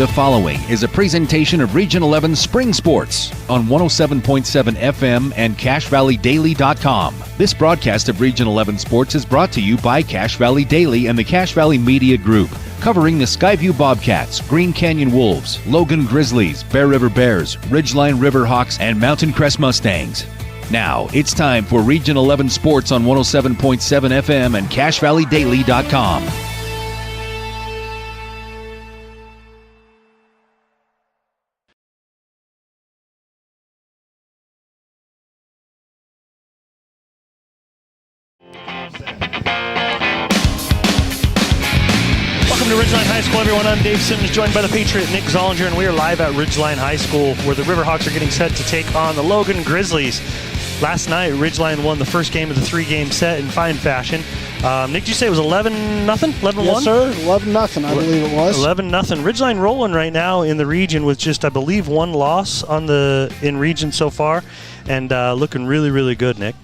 The following is a presentation of Region 11 Spring Sports on 107.7 FM and CashValleyDaily.com. This broadcast of Region 11 Sports is brought to you by Cache Valley Daily and the Cache Valley Media Group, covering the Skyview Bobcats, Green Canyon Wolves, Logan Grizzlies, Bear River Bears, Ridgeline Riverhawks, and Mountain Crest Mustangs. Now, it's time for Region 11 Sports on 107.7 FM and CashValleyDaily.com. Welcome to Ridgeline High School, everyone. I'm Dave Simmons, joined by the Patriot Nick Zollinger, and we are live at Ridgeline High School, where the Riverhawks are getting set to take on the Logan Grizzlies. Last night, Ridgeline won the first game of the three-game set in fine fashion. Nick, did you say it was 11-0? 11-1? Yes, sir. 11-0, I believe it was. 11-0. Ridgeline rolling right now in the region with just, I believe, one loss in region so far, and looking really, really good, Nick.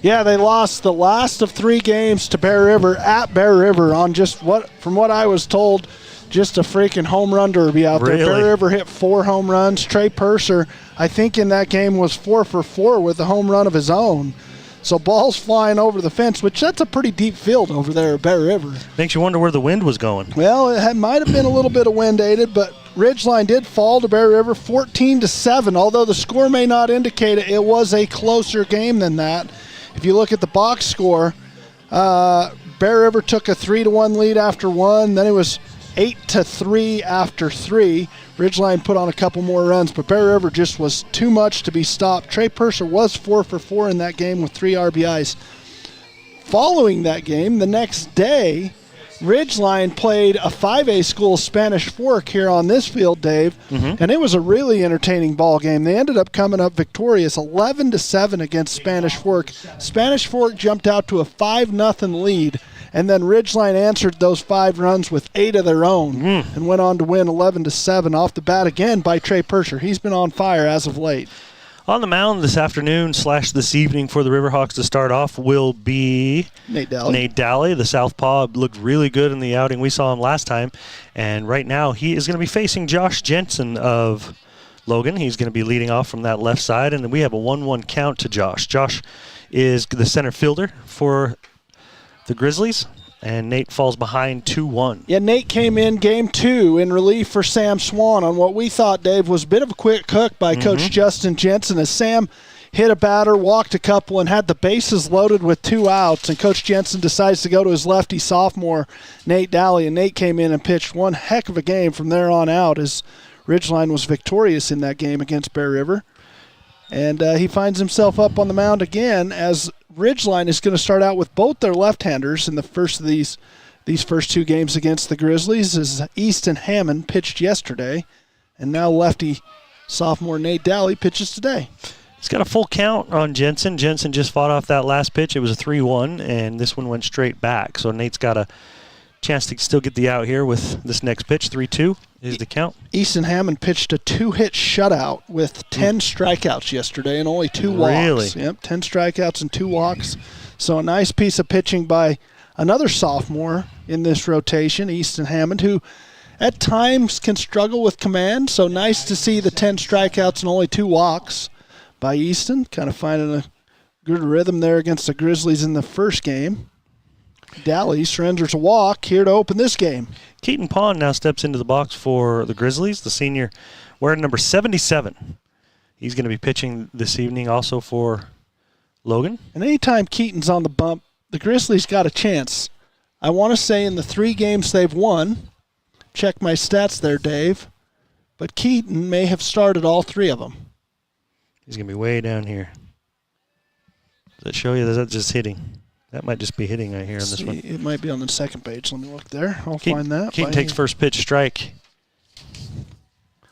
Yeah, they lost the last of three games to Bear River at Bear River on from what I was told, just a freaking home run derby out there. Really? Bear River hit 4 home runs. Trey Purser, I think in that game, was 4 for 4 with a home run of his own. So balls flying over the fence, which that's a pretty deep field over there at Bear River. Makes you wonder where the wind was going. Well, it might have been a little bit of wind aided, but Ridgeline did fall to Bear River 14-7. Although the score may not indicate it, it was a closer game than that. If you look at the box score, Bear River took a 3-1 lead after 1. Then it was 8-3 after 3. Ridgeline put on a couple more runs, but Bear River just was too much to be stopped. Trey Purser was 4 for 4 in that game with 3 RBIs. Following that game, the next day, Ridgeline played a 5A school Spanish Fork here on this field, Dave, and it was a really entertaining ball game. They ended up coming up victorious 11-7 against Spanish Fork. Spanish Fork jumped out to a 5-0 lead, and then Ridgeline answered those 5 runs with 8 of their own and went on to win 11-7 off the bat again by Trey Purser. He's been on fire as of late. On the mound this afternoon / this evening for the Riverhawks to start off will be Nate Daly. Nate Daly, the southpaw, looked really good in the outing. We saw him last time. And right now he is going to be facing Josh Jensen of Logan. He's going to be leading off from that left side. And we have a 1-1 count to Josh. Josh is the center fielder for the Grizzlies. And Nate falls behind 2-1. Yeah, Nate came in game 2 in relief for Sam Swan on what we thought, Dave, was a bit of a quick hook by Coach Justin Jensen as Sam hit a batter, walked a couple, and had the bases loaded with 2 outs. And Coach Jensen decides to go to his lefty sophomore, Nate Daly. And Nate came in and pitched one heck of a game from there on out as Ridgeline was victorious in that game against Bear River. And he finds himself up on the mound again as Ridgeline is going to start out with both their left-handers in the first of these first 2 games against the Grizzlies, as Easton Hammond pitched yesterday, and now lefty sophomore Nate Daly pitches today. He's got a full count on Jensen. Jensen just fought off that last pitch. It was a 3-1, and this one went straight back. So Nate's got a chance to still get the out here with this next pitch. 3-2 is the count. Easton Hammond pitched a 2-hit shutout with 10 strikeouts yesterday and only 2 walks. Really? Yep, 10 strikeouts and 2 walks. So a nice piece of pitching by another sophomore in this rotation, Easton Hammond, who at times can struggle with command. So nice to see the 10 strikeouts and only 2 walks by Easton, kind of finding a good rhythm there against the Grizzlies in the first game. Daly surrenders a walk here to open this game. Keaton Pond now steps into the box for the Grizzlies, the senior wearing number 77. He's going to be pitching this evening also for Logan. And anytime Keaton's on the bump, the Grizzlies got a chance. I want to say in the 3 games they've won, check my stats there, Dave, but Keaton may have started all 3 of them. He's going to be way down here. Does that show you? Is that just hitting? That might just be hitting right here on this one. It might be on the second page. Let me look there. I'll find that. Keaton takes first pitch strike.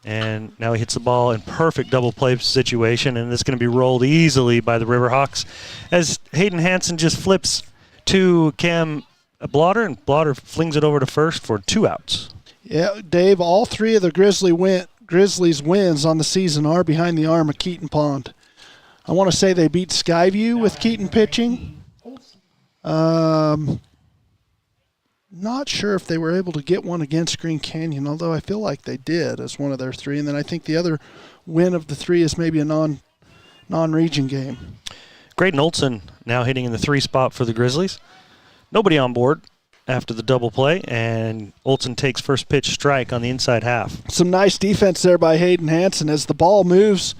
And now he hits the ball in perfect double play situation, and it's going to be rolled easily by the Riverhawks as Hayden Hansen just flips to Cam Blotter, and Blotter flings it over to first for 2 outs. Yeah, Dave, all 3 of the Grizzlies wins on the season are behind the arm of Keaton Pond. I want to say they beat Skyview with Keaton pitching. not sure if they were able to get one against Green Canyon, although I feel like they did as one of their 3. And then I think the other win of the 3 is maybe a non-region game. Graydon Olson now hitting in the 3 spot for the Grizzlies. Nobody on board after the double play, and Olson takes first pitch strike on the inside half. Some nice defense there by Hayden Hansen as the ball moves,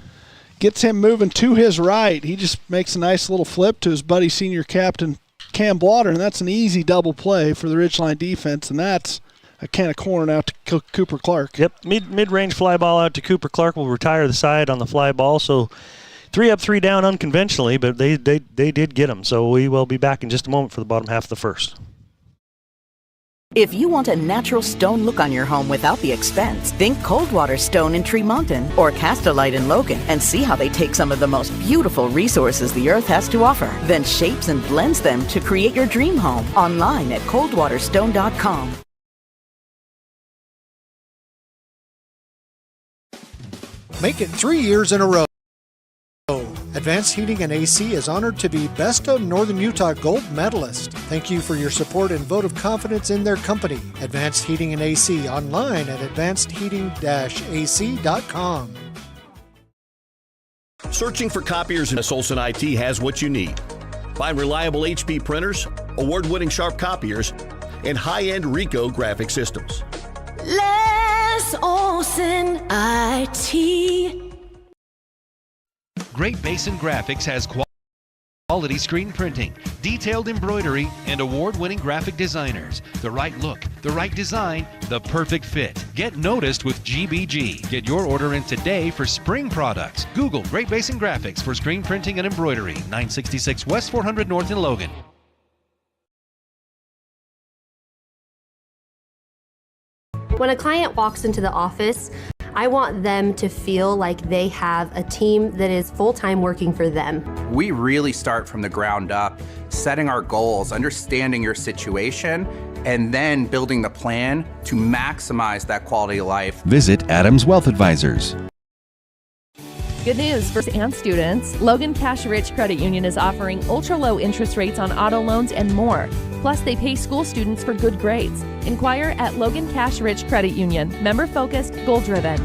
gets him moving to his right. He just makes a nice little flip to his buddy senior captain Cam Blotter, and that's an easy double play for the Ridgeline defense, and that's a can of corn out to Cooper Clark. Yep, mid-range fly ball out to Cooper Clark will retire the side on the fly ball, so 3 up, 3 down unconventionally, but they did get him, so we will be back in just a moment for the bottom half of the first. If you want a natural stone look on your home without the expense, think Coldwater Stone in Tremonton or Castorite in Logan and see how they take some of the most beautiful resources the earth has to offer, then shapes and blends them to create your dream home. Online at coldwaterstone.com. Make it 3 years in a row. Advanced Heating and AC is honored to be Best of Northern Utah Gold Medalist. Thank you for your support and vote of confidence in their company. Advanced Heating and AC, online at advancedheating-ac.com. Searching for copiers? Miss Olson IT has what you need. Find reliable HP printers, award-winning Sharp copiers, and high-end Ricoh graphic systems. Les Olson IT. Great Basin Graphics has quality screen printing, detailed embroidery, and award-winning graphic designers. The right look, the right design, the perfect fit. Get noticed with GBG. Get your order in today for spring products. Google Great Basin Graphics for screen printing and embroidery. 966 West 400 North in Logan. When a client walks into the office, I want them to feel like they have a team that is full-time working for them. We really start from the ground up, setting our goals, understanding your situation, and then building the plan to maximize that quality of life. Visit Adams Wealth Advisors. Good news for and students. Logan Cash Rich Credit Union is offering ultra-low interest rates on auto loans and more. Plus, they pay school students for good grades. Inquire at Logan Cash Rich Credit Union. Member-focused, goal-driven.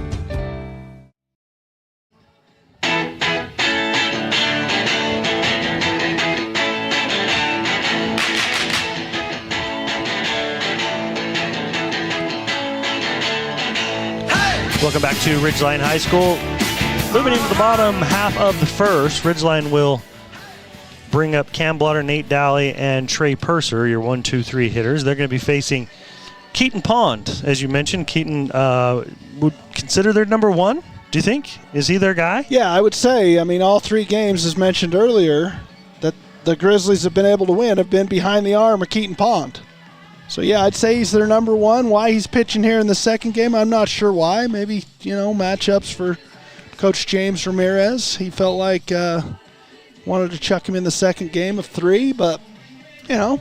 Welcome back to Ridgeline High School. Moving into the bottom half of the first, Ridgeline will bring up Cam Blotter, Nate Dowley, and Trey Purser, your 1, 2, 3 hitters. They're going to be facing Keaton Pond. As you mentioned, Keaton would consider their number 1, do you think? Is he their guy? Yeah, I would say. I mean, all 3 games, as mentioned earlier, that the Grizzlies have been able to win have been behind the arm of Keaton Pond. So, yeah, I'd say he's their number 1. Why he's pitching here in the second game, I'm not sure why. Maybe, matchups for Coach James Ramirez. He felt like wanted to chuck him in the second game of 3, but, We'll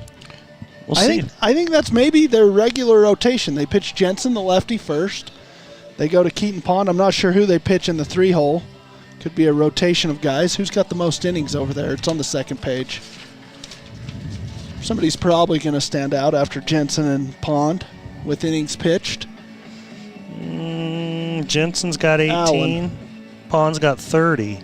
see. I think that's maybe their regular rotation. They pitch Jensen, the lefty, first. They go to Keaton Pond. I'm not sure who they pitch in the 3-hole. Could be a rotation of guys. Who's got the most innings over there? It's on the second page. Somebody's probably going to stand out after Jensen and Pond with innings pitched. Jensen's got 18. Allen. Pond's got 30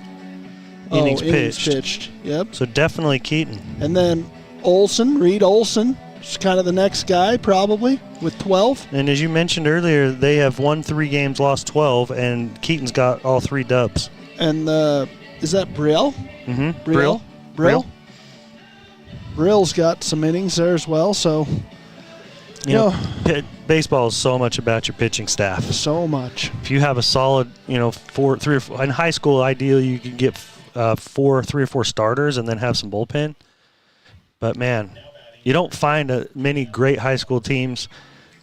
innings pitched. Yep. So definitely Keaton. And then Reed Olson, is kind of the next guy probably with 12. And as you mentioned earlier, they have won 3 games, lost 12, and Keaton's got all 3 dubs. And is that Brielle? Mm-hmm. Brielle. Brill's got some innings there as well, so baseball is so much about your pitching staff. So much. If you have a solid, 3 or 4 in high school, ideally you can get 3 or 4 starters and then have some bullpen. But man, you don't find many great high school teams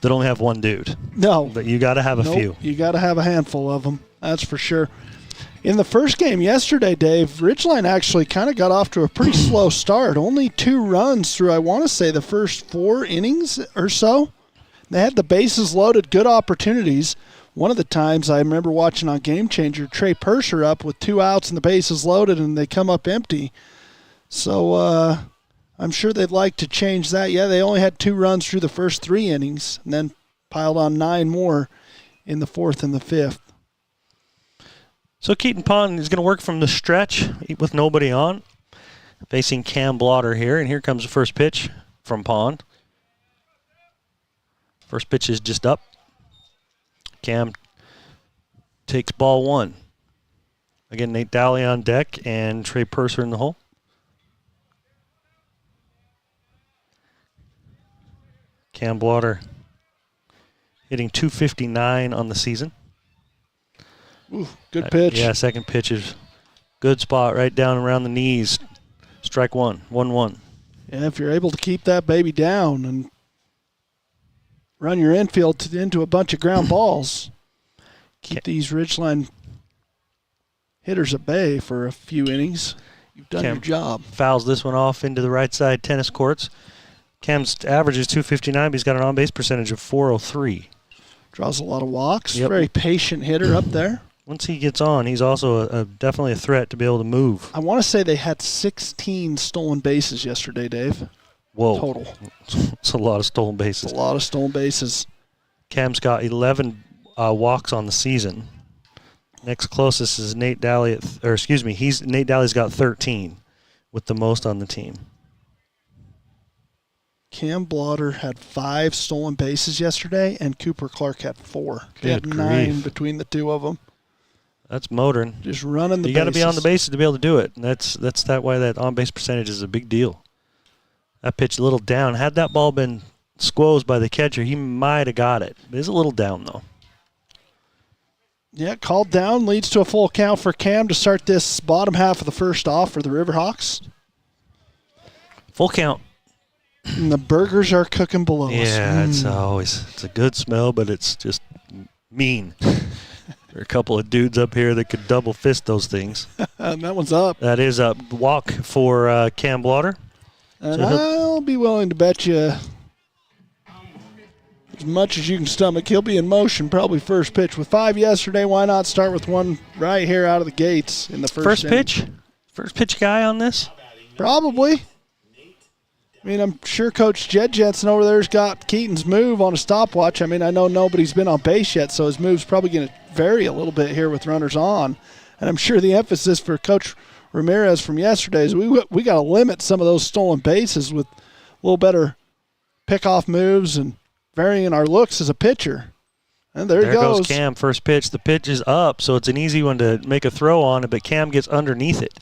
that only have 1 dude. No, but you got to have a few. You got to have a handful of them. That's for sure. In the first game yesterday, Dave, Ridgeline actually kind of got off to a pretty slow start. Only 2 runs through, I want to say, the first 4 innings or so. They had the bases loaded, good opportunities. One of the times I remember watching on Game Changer, Trey Purser up with 2 outs and the bases loaded, and they come up empty. So I'm sure they'd like to change that. Yeah, they only had 2 runs through the first 3 innings and then piled on 9 more in the 4th and the 5th. So Keaton Pond is going to work from the stretch with nobody on, facing Cam Blotter here, and here comes the first pitch from Pond. First pitch is just up. Cam takes ball 1. Again, Nate Dowley on deck and Trey Purser in the hole. Cam Blotter hitting .259 on the season. Ooh, good pitch. Yeah, second pitch is good spot right down around the knees. Strike 1, 1-1. Yeah, if you're able to keep that baby down and run your infield into a bunch of ground balls, keep these Ridgeline hitters at bay for a few innings, you've done your job. Fouls this one off into the right side tennis courts. Cam's average is .259, but he's got an on-base percentage of .403. Draws a lot of walks. Yep. Very patient hitter up there. Once he gets on, he's also definitely a threat to be able to move. I want to say they had 16 stolen bases yesterday, Dave. Whoa. Total. It's a lot of stolen bases. It's a lot of stolen bases. Cam's got 11 walks on the season. Next closest is Nate Dowley, Nate Dowley's got 13 with the most on the team. Cam Blotter had 5 stolen bases yesterday, and Cooper Clark had 4. They had Good 9 grief. between the two of them. That's motoring. Just running the bases. You got to be on the bases to be able to do it. And that's why that on-base percentage is a big deal. That pitch a little down. Had that ball been squozed by the catcher, he might have got it. It is a little down, though. Yeah, called down, leads to a full count for Cam to start this bottom half of the first off for the Riverhawks. Full count. And the burgers are cooking below us. Yeah, it's a good smell, but it's just mean. There are a couple of dudes up here that could double fist those things. And that one's up. That is a walk for Cam Blotter. And I'll be willing to bet you as much as you can stomach, he'll be in motion probably first pitch. With 5 yesterday, why not start with one right here out of the gates in the first inning? Pitch? First pitch guy on this? Probably. I mean, I'm sure Coach Jed Jensen over there's got Keaton's move on a stopwatch. I mean, I know nobody's been on base yet, so his move's probably going to vary a little bit here with runners on. And I'm sure the emphasis for Coach Ramirez from yesterday is we got to limit some of those stolen bases with a little better pickoff moves and varying our looks as a pitcher. And there goes Cam, first pitch. The pitch is up, so it's an easy one to make a throw on it, but Cam gets underneath it.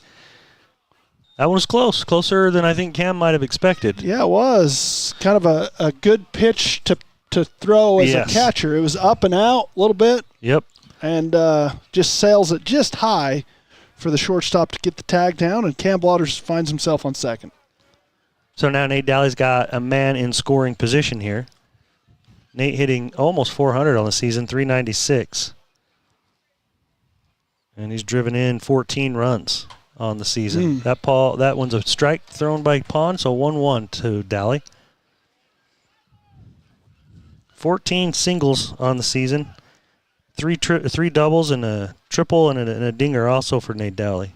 That one was close, closer than I think Cam might have expected. Yeah, it was kind of a good pitch to throw as a catcher. It was up and out a little bit. Yep. And just sails it just high for the shortstop to get the tag down, and Cam Blotter finds himself on second. So now Nate Dowley's got a man in scoring position here. Nate hitting almost 400 on the season, 396. And he's driven in 14 runs on the season. That one's a strike thrown by Pond, so 1-1 to Dowley. 14 singles on the season. Three doubles and a triple and a dinger also for Nate Dowley.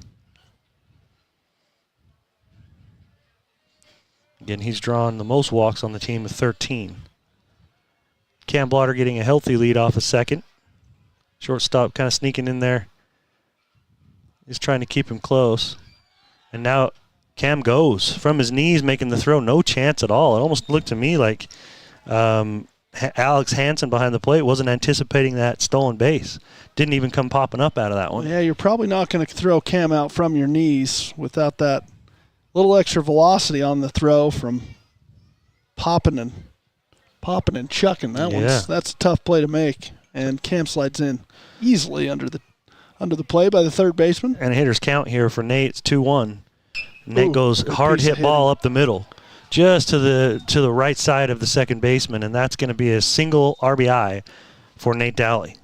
Again, he's drawn the most walks on the team with 13. Cam Blotter getting a healthy lead off a second. Shortstop kind of sneaking in there. He's trying to keep him close. And now Cam goes from his knees, making the throw. No chance at all. It almost looked to me like Alex Hansen behind the plate wasn't anticipating that stolen base. Didn't even come popping up out of that one. Yeah, you're probably not going to throw Cam out from your knees without that little extra velocity on the throw from popping and chucking. That's a tough play to make. And Cam slides in easily under the play by the third baseman. And a hitter's count here for Nate. It's 2-1. Nate goes hard hit ball up the middle, just to the right side of the second baseman, and that's going to be a single RBI for Nate Dowley.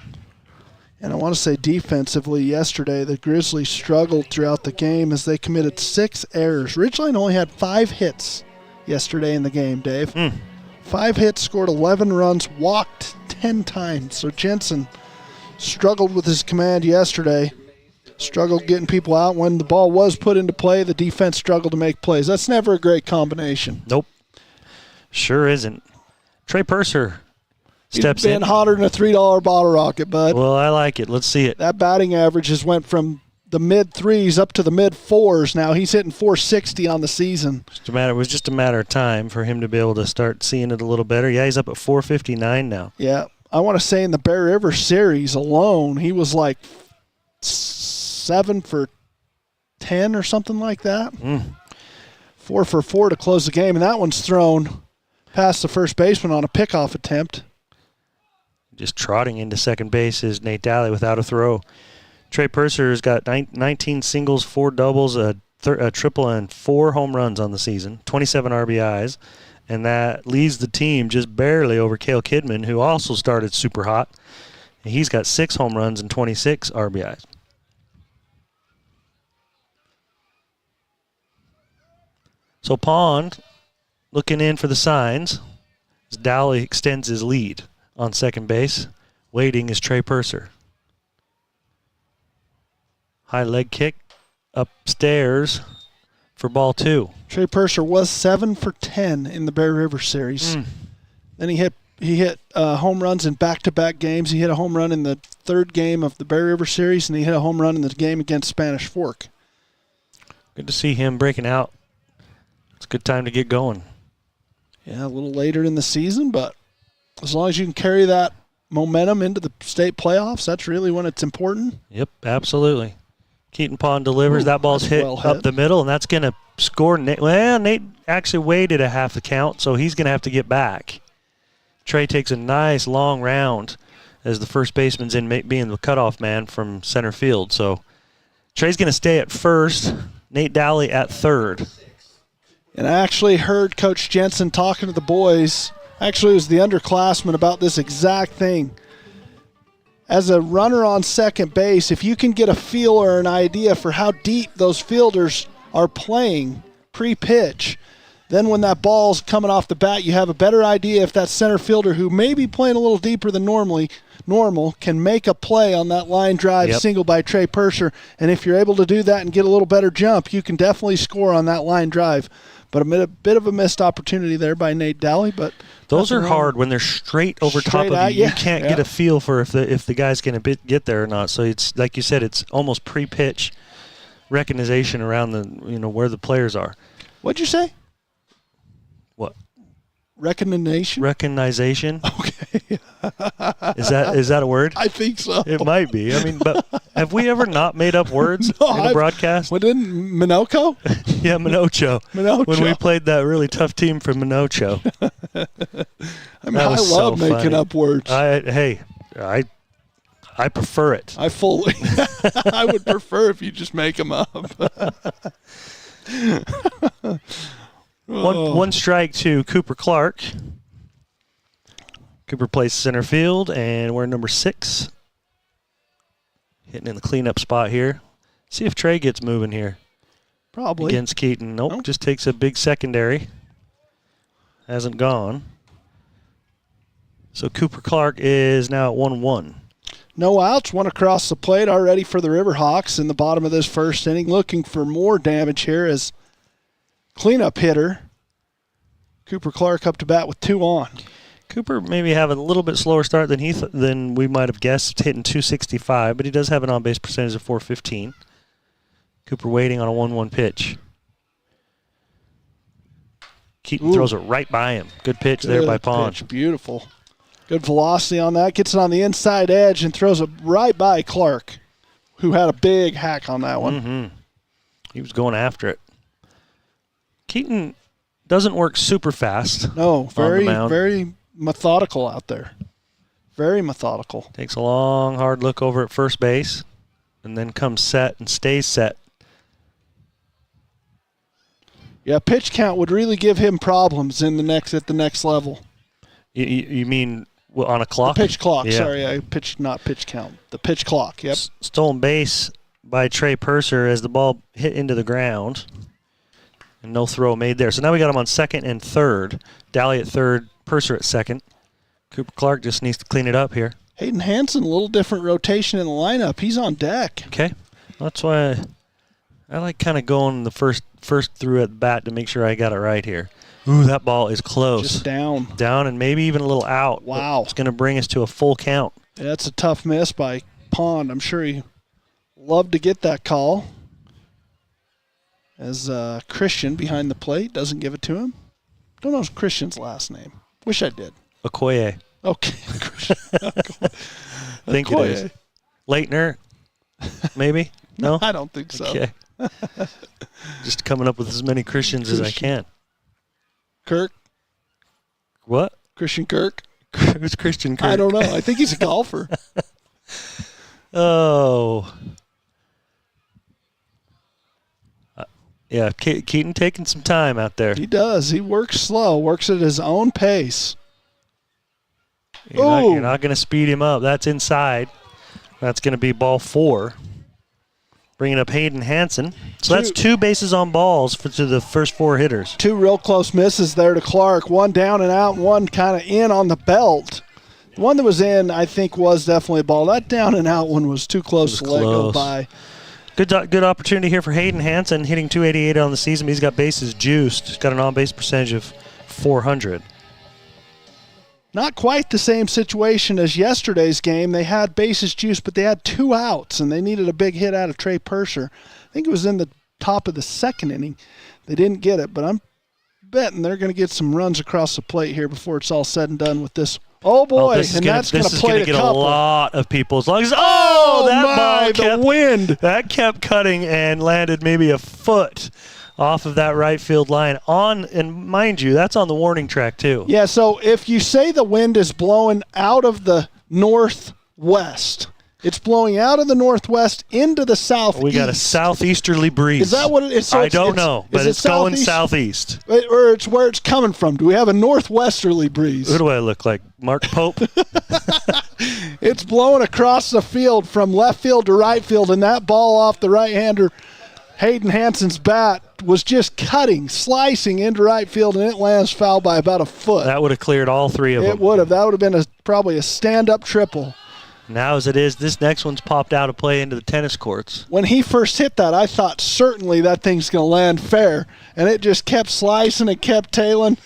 And I want to say defensively yesterday, the Grizzlies struggled throughout the game as they committed 6 errors. Ridgeline only had 5 hits yesterday in the game, Dave. 5 hits, scored 11 runs, walked 10 times. So Jensen struggled with his command yesterday. struggled getting people out. When the ball was put into play, the defense struggled to make plays. That's never a great combination. Nope. Sure isn't. Trey Purser steps in. He's been hotter than a $3 bottle rocket, bud. Well, I like it. Let's see it. That batting average has went from the mid-3s up to the mid-4s now. He's hitting 460 on the season. It was just a matter of time for him to be able to start seeing it a little better. Yeah, he's up at 459 now. Yeah. I want to say in the Bear River series alone, he was like 7 for 10 or something like that. 4 for 4 to close the game, and that one's thrown past the first baseman on a pickoff attempt. Just trotting into second base is Nate Daly without a throw. Trey Purser's got 19 singles, 4 doubles, a triple, and 4 home runs on the season, 27 RBIs, and that leads the team just barely over Cale Kidman, who also started super hot. He's got 6 home runs and 26 RBIs. So Pond looking in for the signs as Dowley extends his lead on second base. Waiting is Trey Purser. High leg kick upstairs for ball 2. Trey Purser was 7 for 10 in the Bear River series. Then he hit home runs in back-to-back games. He hit a home run in the 3rd game of the Bear River series, and he hit a home run in the game against Spanish Fork. Good to see him breaking out. It's a good time to get going. Yeah, a little later in the season, but as long as you can carry that momentum into the state playoffs, that's really when it's important. Yep, absolutely. Keaton Pond delivers. That ball's hit up the middle, and that's going to score. Nate actually waited a half the count, so he's going to have to get back. Trey takes a nice long round as the first baseman's in being the cutoff man from center field. So Trey's going to stay at first. Nate Dowley at third. And I actually heard Coach Jensen talking to the boys. Actually, it was the underclassmen about this exact thing. As a runner on second base, if you can get a feel or an idea for how deep those fielders are playing pre-pitch, then when that ball's coming off the bat, you have a better idea if that center fielder who may be playing a little deeper than normal can make a play on that line drive single by Trey Purser. And if you're able to do that and get a little better jump, you can definitely score on that line drive. But a bit of a missed opportunity there by Nate Dowley. But those are hard when they're straight over top of you. You can't get a feel for if the guy's going to get there or not. So it's like you said, it's almost pre-pitch recognition around the where the players are. What'd you say? What? Recognition. Okay. Is that a word? I think so. It might be. I mean, but have we ever not made up words in a broadcast? What didn't Minoco? Yeah, Minocho. When we played that really tough team from Minocho. I love making up words. I prefer it. I would prefer if you just make them up. One strike to Cooper Clark. Cooper plays center field, and we're number 6. Hitting in the cleanup spot here. See if Trey gets moving here. Probably. Against Keaton. Nope, just takes a big secondary. Hasn't gone. So Cooper Clark is now at 1-1. No outs, one across the plate already for the Riverhawks in the bottom of this first inning. Looking for more damage here as cleanup hitter Cooper Clark up to bat with 2 on. Cooper maybe having a little bit slower start than we might have guessed, hitting 265, but he does have an on-base percentage of 415. Cooper waiting on a 1-1 pitch. Keaton throws it right by him. Good pitch there by Pond. Pitch. Beautiful. Good velocity on that. Gets it on the inside edge and throws it right by Clark, who had a big hack on that one. Mm-hmm. He was going after it. Keaton doesn't work super fast. No, very methodical out there. Very methodical. Takes a long, hard look over at first base and then comes set and stays set. Yeah, pitch count would really give him problems at the next level. You mean on a clock? The pitch clock, yeah. Sorry. Not pitch count. The pitch clock, yep. Stolen base by Trey Purser as the ball hit into the ground. And no throw made there. So now we got him on second and third. Dally at third, Purser at second. Cooper Clark just needs to clean it up here. Hayden Hansen, a little different rotation in the lineup. He's on deck. Okay. That's why I like kind of going the first through at the bat to make sure I got it right here. Ooh, that ball is close. Just down. Down and maybe even a little out. Wow. It's going to bring us to a full count. Yeah, that's a tough miss by Pond. I'm sure he loved to get that call. As Christian behind the plate doesn't give it to him. Don't know Christian's last name. Wish I did. Okoye. Okay. I think it is. Leitner, maybe? No? I don't think so. Okay. Just coming up with as many Christians as I can. Kirk? What? Christian Kirk? Who's Christian Kirk? I don't know. I think he's a golfer. Oh. Yeah, Keaton taking some time out there. He does. He works slow, works at his own pace. You're not going to speed him up. That's inside. That's going to be ball 4. Bringing up Hayden Hansen. So that's 2 bases on balls to the first 4 hitters. 2 real close misses there to Clark. 1 down and out, 1 kind of in on the belt. The one that was in, I think, was definitely a ball. That down and out one was too close to let go by. Good opportunity here for Hayden Hansen, hitting .288 on the season. He's got bases juiced. He's got an on-base percentage of .400. Not quite the same situation as yesterday's game. They had bases juiced, but they had 2 outs, and they needed a big hit out of Trey Purser. I think it was in the top of the 2nd inning. They didn't get it, but I'm betting they're going to get some runs across the plate here before it's all said and done with this. Oh, boy, that's going to get a lot of people. As long as, the wind. That kept cutting and landed maybe a foot off of that right field line. And mind you, that's on the warning track too. Yeah, so if you say the wind is blowing out of the northwest, it's blowing out of the northwest into the southeast. We got a southeasterly breeze. Is that what it is? So I don't know, but it's going southeast. Or it's where it's coming from. Do we have a northwesterly breeze? Who do I look like? Mark Pope? It's blowing across the field from left field to right field, and that ball off the right-hander, Hayden Hansen's bat, was just cutting, slicing into right field, and it lands foul by about a foot. That would have cleared all 3 of them. It would have. That would have been probably a stand-up triple. Now as it is, this next one's popped out of play into the tennis courts. When he first hit that, I thought certainly that thing's going to land fair, and it just kept slicing and kept tailing.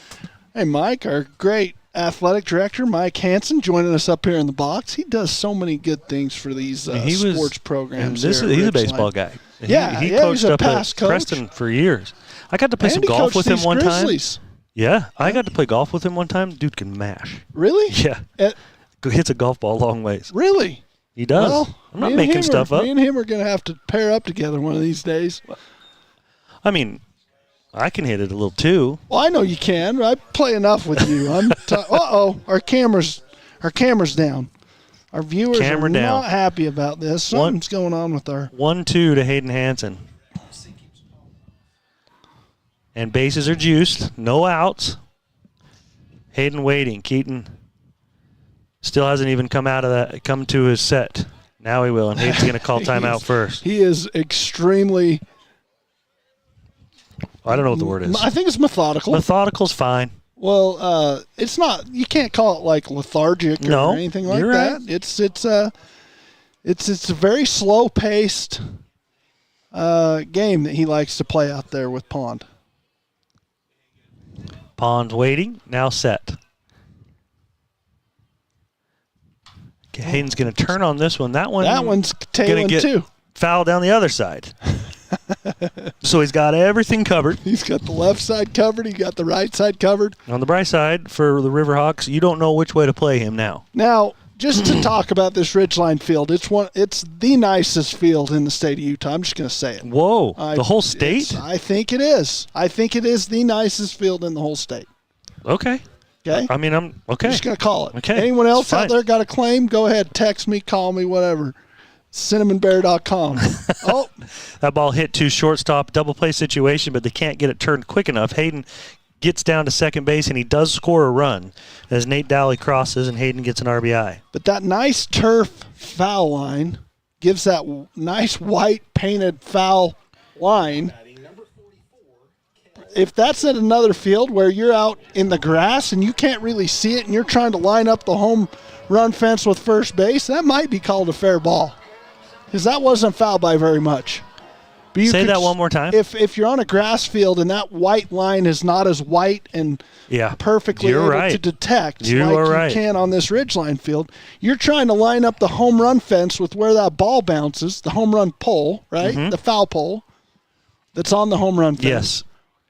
Hey, Mike, our great athletic director, Mike Hansen, joining us up here in the box. He does so many good things for these sports programs. He's a baseball guy. He coached up at Preston for years. I got to play some golf with him one time. Yeah, I got to play golf with him one time. Dude can mash. Really? Yeah. Hits a golf ball long ways. Really? He does. Well, I'm not making stuff up. Me and him are going to have to pair up together one of these days. I mean, I can hit it a little too. Well, I know you can. I play enough with you. Our camera's down. Our viewers are not happy about this. Something's going on with our 1-2 to Hayden Hansen. And bases are juiced. No outs. Hayden waiting. Keaton still hasn't even come to his set. Now he will, and Hayden's going to call timeout first. He is extremely... I don't know what the word is. I think it's methodical. Methodical's fine. Well, it's not. You can't call it like lethargic or anything like that. Right. It's a very slow-paced game that he likes to play out there with Pond. Pond's waiting. Now set. Hayden's going to turn on this one. That one's tailing too. Foul down the other side. So he's got everything covered. He's got the left side covered. He got the right side covered. On the bright side, for the Riverhawks, you don't know which way to play him now. Now, just to talk about this Ridgeline field, it's the nicest field in the state of Utah. I'm just going to say it. Whoa, the whole state? I think it is. I think it is the nicest field in the whole state. Okay. Okay. I mean, I'm okay. I'm just going to call it. Okay. Anyone else out there got a claim? Go ahead. Text me, call me, whatever. CinnamonBear.com. Oh. That ball hit to shortstop, double play situation, but they can't get it turned quick enough. Hayden gets down to second base, and he does score a run as Nate Dowley crosses, and Hayden gets an RBI. But that nice turf foul line gives that nice white painted foul line. If that's at another field where you're out in the grass and you can't really see it and you're trying to line up the home run fence with first base, that might be called a fair ball. Because that wasn't fouled by very much. But Say that one more time. If you're on a grass field and that white line is not as white and perfectly able to detect you can on this Ridgeline field, you're trying to line up the home run fence with where that ball bounces, the home run pole, right? The foul pole that's on the home run fence. Yes.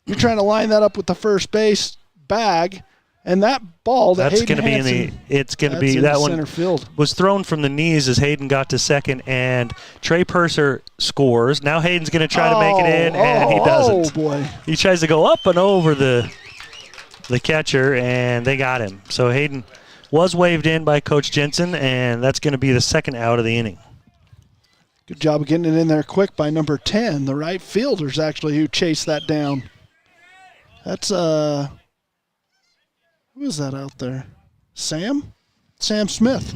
You're trying to line that up with the first base bag, and that ball that's going to be in that one center field. Was thrown from the knees as Hayden got to second, and Trey Purser scores. Now Hayden's going to try to make it in, and he doesn't. Oh boy! He tries to go up and over the catcher, and they got him. So Hayden was waved in by Coach Jensen, and that's going to be the second out of the inning. Good job of getting it in there quick by number 10. The right fielder's actually who chased that down. That's who is that out there? Sam Smith.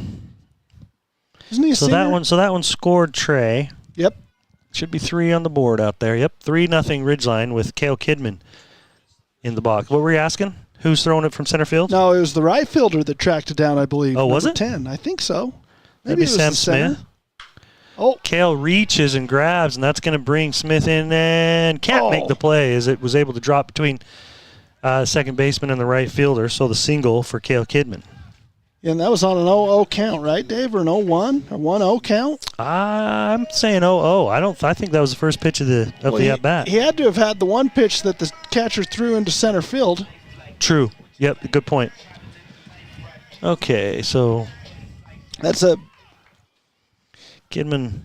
Isn't he a senior? So that one scored Trey. Yep. Should be 3 on the board out there. Yep, 3-0 Ridgeline with Cale Kidman in the box. What were you asking? Who's throwing it from center field? No, it was the right fielder that tracked it down, I believe. Oh, was it? 10. I think so. Maybe it was Sam Smith. Oh. Cale reaches and grabs, and that's going to bring Smith in and can't make the play as it was able to drop between second baseman and the right fielder. So the single for Cale Kidman. Yeah, and that was on an 0-0 count, right, Dave? Or an 0-1? A 1-0 count? I'm saying 0-0. I think that was the first pitch of the at-bat. He had to have had the one pitch that the catcher threw into center field. True. Yep, good point. Okay, so that's a Kidman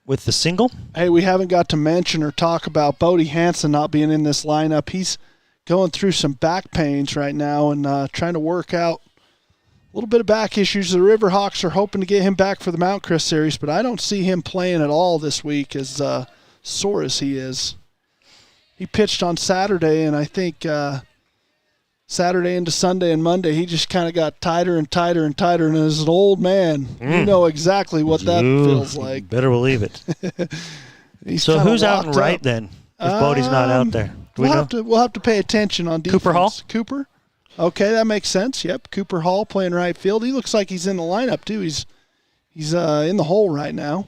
with the single. Hey, we haven't got to mention or talk about Bodie Hansen not being in this lineup. He's going through some back pains right now and trying to work out a little bit of back issues. The Riverhawks are hoping to get him back for the Mount Crest series, but I don't see him playing at all this week as sore as he is. He pitched on Saturday, and I think Saturday into Sunday and Monday, he just kind of got tighter and tighter and tighter. And as an old man, you know exactly what that feels like. Better believe it. So who's out and right then if Bodie's not out there? We'll have to pay attention on defense. Cooper Hall? Cooper? Okay, that makes sense. Yep, Cooper Hall playing right field. He looks like he's in the lineup, too. He's in the hole right now.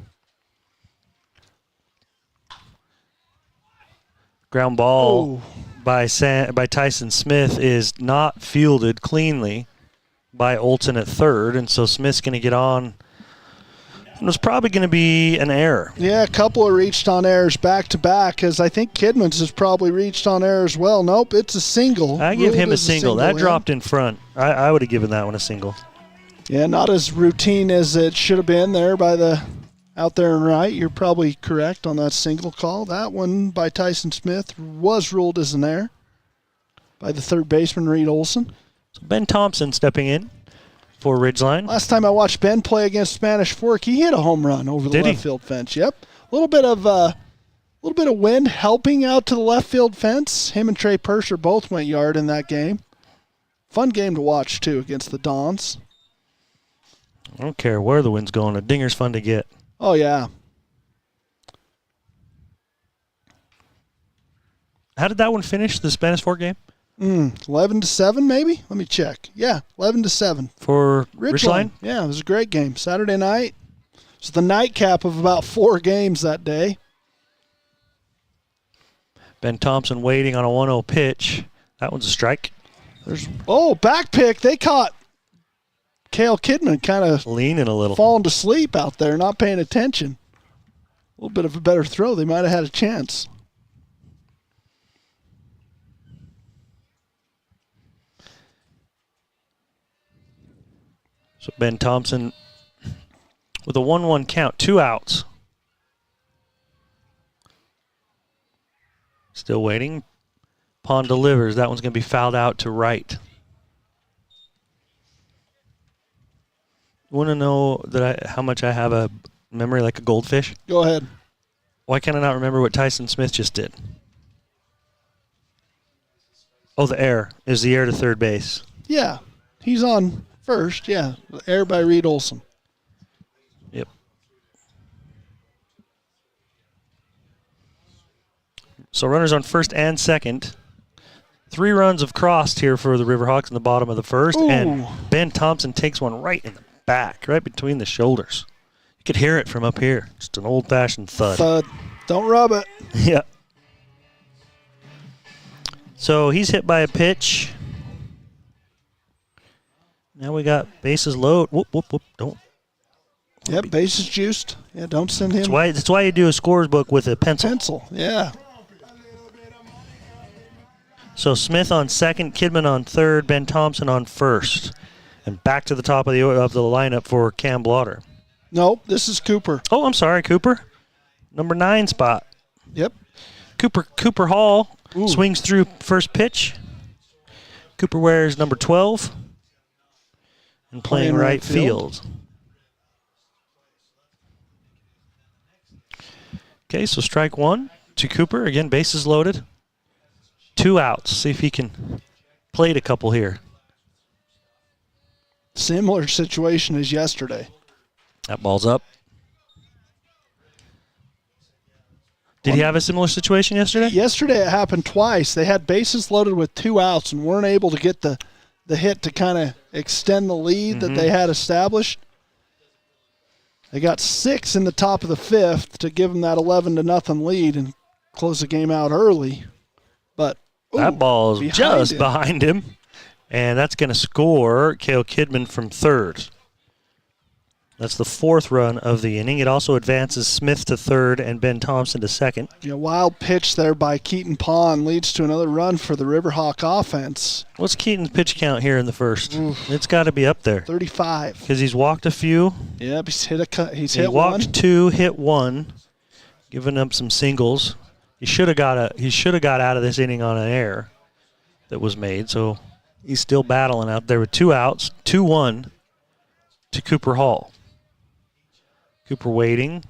Ground ball by Tyson Smith is not fielded cleanly by Olson at third, and so Smith's going to get on. It was probably going to be an error. Yeah, a couple have reached on errors back-to-back, because I think Kidman's has probably reached on error as well. Nope, it's a single. I give him a single. That dropped in front. I would have given that one a single. Yeah, not as routine as it should have been there by the out there and right. You're probably correct on that single call. That one by Tyson Smith was ruled as an error by the third baseman, Reed Olson. So Ben Thompson stepping in for Ridgeline. Last time I watched Ben play against Spanish Fork, he hit a home run over the left field fence. Yep, a little bit of wind helping out to the left field fence. Him and Trey Purser both went yard in that game. Fun game to watch too against the Dons. I don't care where the wind's going. A dinger's fun to get. Oh yeah. How did that one finish? The Spanish Fork game? 11-7 maybe? Let me check. Yeah, 11-7. For Ridgeline? Yeah, it was a great game. Saturday night. It's the nightcap of about 4 games that day. Ben Thompson waiting on a 1-0 pitch. That one's a strike. Back pick. They caught Cale Kidman kind of leaning a little. Falling to sleep out there, not paying attention. A little bit of a better throw. They might have had a chance. So Ben Thompson with a 1-1 count, 2 outs. Still waiting. Pond delivers. That one's going to be fouled out to right. Want to know how much I have a memory like a goldfish? Go ahead. Why can I not remember what Tyson Smith just did? Oh, the error. Is the error to third base. Yeah. He's on first, yeah. Error by Reed Olson. Yep. So runners on first and second. 3 runs have crossed here for the Riverhawks in the bottom of the first. And Ben Thompson takes one right in the back, right between the shoulders. could hear it from up here. Just an old-fashioned thud. Thud. Don't rub it. Yeah. So he's hit by a pitch. Now we got bases loaded. Whoop, whoop, whoop. Don't. Yep, bases juiced. Yeah, don't send him. That's why you do a scores book with a pencil. Pencil, yeah. So Smith on second, Kidman on third, Ben Thompson on first. And back to the top of the lineup for Cam Blotter. Nope, this is Cooper. Oh, I'm sorry, Cooper. Number 9 spot. Yep. Cooper Hall swings through first pitch. Cooper wears number 12 and playing right field. Okay, so strike one to Cooper. Again, bases loaded. 2 outs. See if he can plate a couple here. Similar situation as yesterday. That ball's up. Did he have a similar situation yesterday? Yesterday it happened twice. They had bases loaded with 2 outs and weren't able to get the hit to kind of extend the lead that they had established. They got 6 in the top of the 5th to give them that 11-0 lead and close the game out early. But that ball is just behind him. And that's going to score Cale Kidman from third. That's the 4th run of the inning. It also advances Smith to third and Ben Thompson to second. Yeah, wild pitch there by Keaton Pond leads to another run for the Riverhawk offense. What's Keaton's pitch count here in the first? It's got to be up there. 35. Because he's walked a few. Yep, he's hit one. He walked 2, hit 1, giving up some singles. He should have got out of this inning on an error that was made. So he's still battling out there with 2 outs, 2-1 to Cooper Hall. Cooper waiting,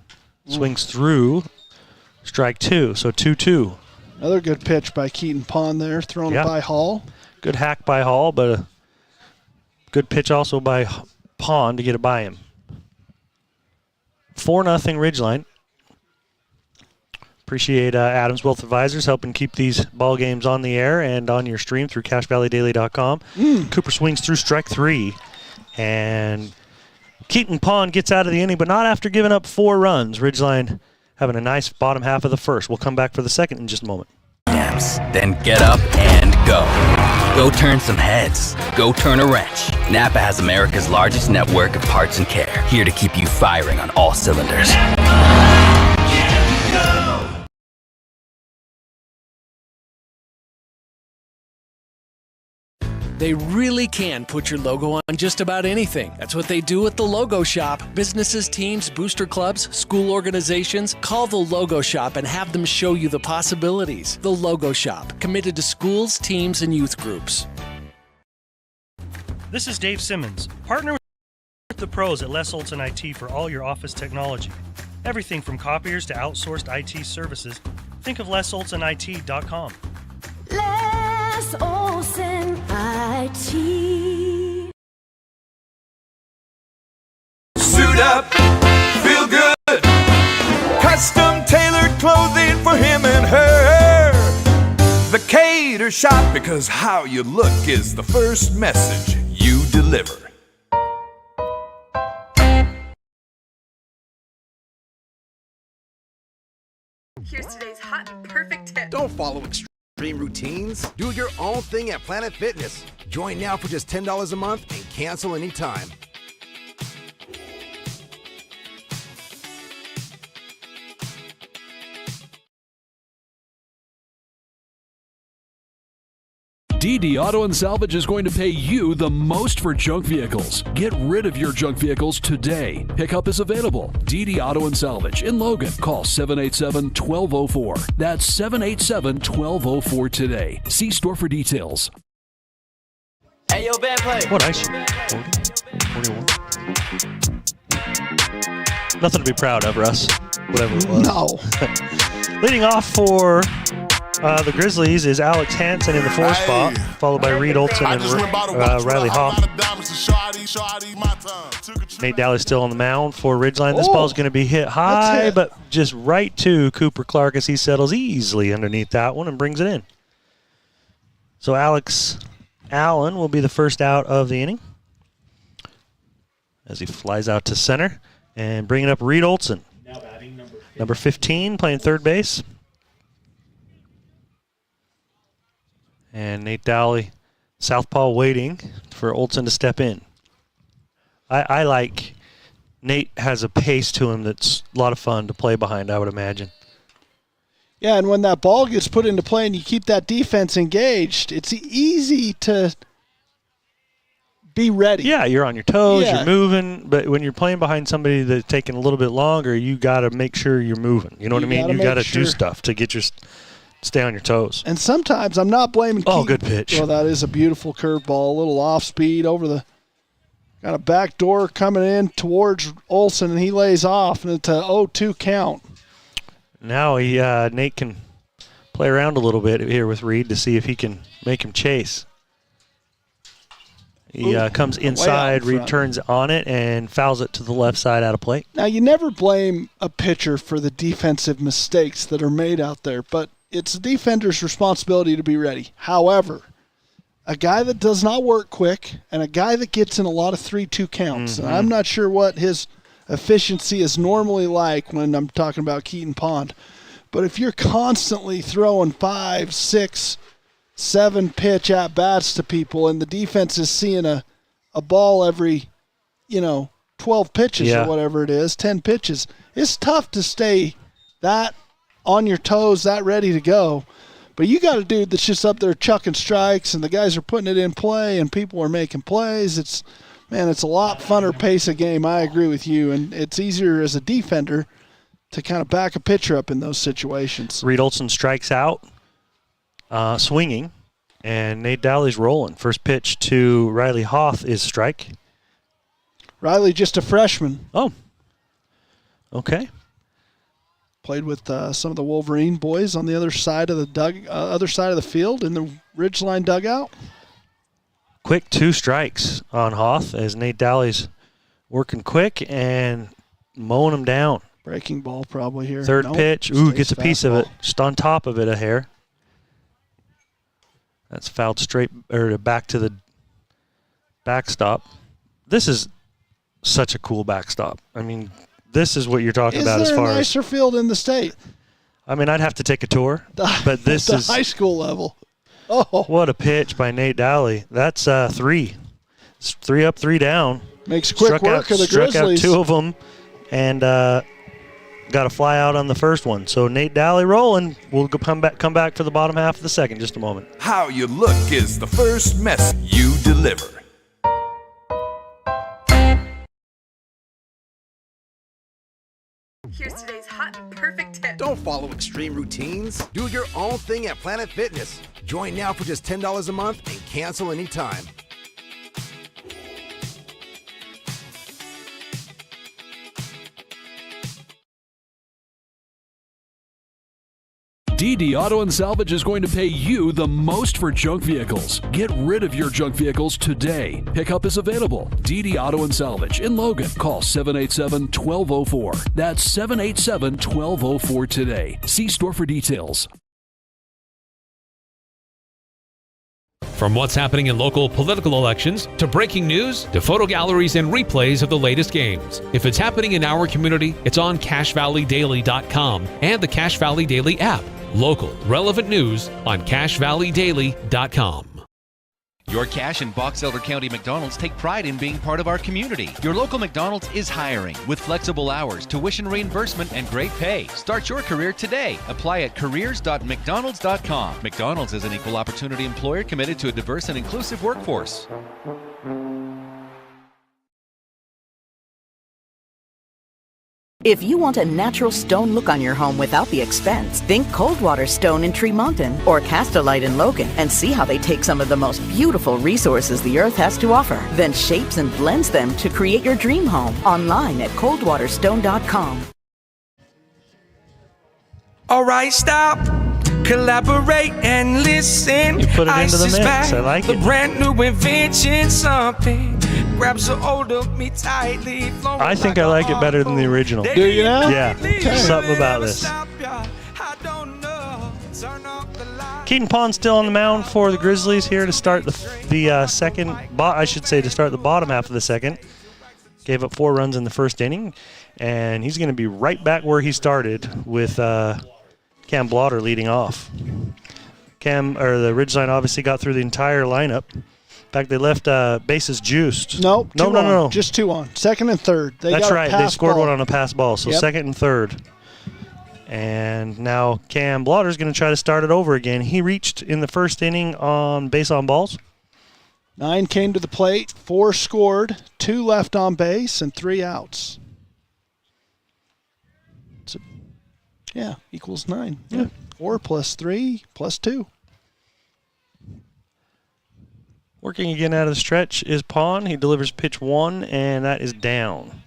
swings through, strike 2, so 2-2. Another good pitch by Keaton Pond there, thrown by Hall. Good hack by Hall, but a good pitch also by Pond to get it by him. 4-0 Ridgeline. Appreciate Adams Wealth Advisors helping keep these ball games on the air and on your stream through CashValleyDaily.com. Cooper swings through strike 3, and Keaton Pond gets out of the inning, but not after giving up 4 runs. Ridgeline having a nice bottom half of the first. We'll come back for the second in just a moment. Then get up and go. Go turn some heads. Go turn a wrench. Napa has America's largest network of parts and care, here to keep you firing on all cylinders. They really can put your logo on just about anything. That's what they do at the Logo Shop. Businesses, teams, booster clubs, school organizations, call the Logo Shop and have them show you the possibilities. The Logo Shop, committed to schools, teams, and youth groups. This is Dave Simmons. Partner with the pros at Les Olson IT for all your office technology. Everything from copiers to outsourced IT services. Think of LesOlsonIT.com. Les Olson IT. Suit up, feel good. Custom tailored clothing for him and her. The Cater Shop, because how you look is the first message you deliver. Here's today's hot and perfect tip. Don't follow extreme routines. Do your own thing at Planet Fitness. Join now for just $10 a month and cancel anytime. DD Auto and Salvage is going to pay you the most for junk vehicles. Get rid of your junk vehicles today. Pickup is available. DD Auto and Salvage in Logan. Call 787-1204. That's 787-1204 today. See store for details. Hey, yo, bad play. What ice? 41. Nothing to be proud of, Russ. Whatever it was. No. Leading off for the Grizzlies is Alex Hansen in the 4th spot, followed by Reed Olson and Riley Hoff. Nate Daly still on the mound for Ridgeline. This ball is going to be hit high, but just right to Cooper Clark as he settles easily underneath that one and brings it in. So Alex Allen will be the first out of the inning as he flies out to center. And bringing up Reed Olson. Number 15, playing third base. And Nate Dowley, southpaw, waiting for Olson to step in. I like Nate has a pace to him that's a lot of fun to play behind, I would imagine. Yeah, and when that ball gets put into play and you keep that defense engaged, it's easy to be ready. Yeah, you're on your toes, you're moving, but when you're playing behind somebody that's taking a little bit longer, you got to make sure you're moving. You know what I mean? You got to do stuff to get stay on your toes. And sometimes I'm not blaming Keaton. Good pitch. Well, that is a beautiful curveball, a little off speed over the got a back door coming in towards Olson, and he lays off, and it's a 0-2 count. Now Nate can play around a little bit here with Reed to see if he can make him chase. He comes inside, Reed turns on it, and fouls it to the left side out of play. Now, you never blame a pitcher for the defensive mistakes that are made out there, but it's a defender's responsibility to be ready. However, a guy that does not work quick and a guy that gets in a lot of 3-2 counts, and I'm not sure what his efficiency is normally like when I'm talking about Keaton Pond, but if you're constantly throwing 5, 6, 7 pitch at bats to people, and the defense is seeing a ball every, 12 pitches or whatever it is, 10 pitches. It's tough to stay that on your toes, that ready to go. But you got a dude that's just up there chucking strikes, and the guys are putting it in play, and people are making plays. It's a lot funner pace of game. I agree with you, and it's easier as a defender to kind of back a pitcher up in those situations. Reed Olson strikes out. Swinging, and Nate Dowley's rolling. First pitch to Riley Hoth is strike. Riley, just a freshman. Oh, okay. Played with some of the Wolverine boys on the other side of the field in the Ridgeline dugout. Quick 2 strikes on Hoth as Nate Dowley's working quick and mowing him down. Breaking ball probably here. Third pitch. Gets a piece of it. Just on top of it, a hair. That's fouled straight or back to the backstop. This is such a cool backstop. I mean, this is what you're talking about as far as. Is there a nicer field in the state? I mean, I'd have to take a tour, but this is high school level. Oh, what a pitch by Nate Dowley. That's 3. It's 3 up, 3 down. Makes quick work of the Grizzlies. Struck out 2 of them, and got a fly out on the first one. So Nate Dowley rolling. We'll come back for the bottom half of the second. Just a moment. How you look is the first message you deliver. Here's today's hot and perfect tip. Don't follow extreme routines. Do your own thing at Planet Fitness. Join now for just $10 a month and cancel anytime. DD Auto and Salvage is going to pay you the most for junk vehicles. Get rid of your junk vehicles today. Pickup is available. DD Auto and Salvage in Logan. Call 787-1204. That's 787-1204 today. See store for details. From what's happening in local political elections, to breaking news, to photo galleries and replays of the latest games. If it's happening in our community, it's on CashValleyDaily.com and the Cache Valley Daily app. Local, relevant news on CashValleyDaily.com. Your Cache and Box Elder County McDonald's take pride in being part of our community. Your local McDonald's is hiring with flexible hours, tuition reimbursement, and great pay. Start your career today. Apply at careers.mcdonalds.com. McDonald's is an equal opportunity employer committed to a diverse and inclusive workforce. If you want a natural stone look on your home without the expense, think Coldwater Stone in Tremonton or Castolite in Logan and see how they take some of the most beautiful resources the earth has to offer, then shapes and blends them to create your dream home. Online at coldwaterstone.com. All right, stop, collaborate and listen. You put it into the mix. I like it. The brand new invention, something grabs a hold of me tightly. I think I like it better than the original. Do you now? Yeah, there's something about this. Keaton Pond still on the mound for the Grizzlies here to start the second. I should say to start the bottom half of the second. Gave up 4 runs in the first inning. And he's going to be right back where he started with Cam Blotter leading off. The Ridgeline obviously got through the entire lineup. In fact, they left bases juiced. No. Just 2 on. Second and third. That's right. They scored one on a pass ball, so Yep. second and third. And now Cam Blotter's going to try to start it over again. He reached in the first inning on base on balls. 9 came to the plate, 4 scored, 2 left on base, and 3 outs. Equals 9. Yeah. 4 plus 3 plus 2. Working again out of the stretch is Pond. He delivers pitch 1, and that is down.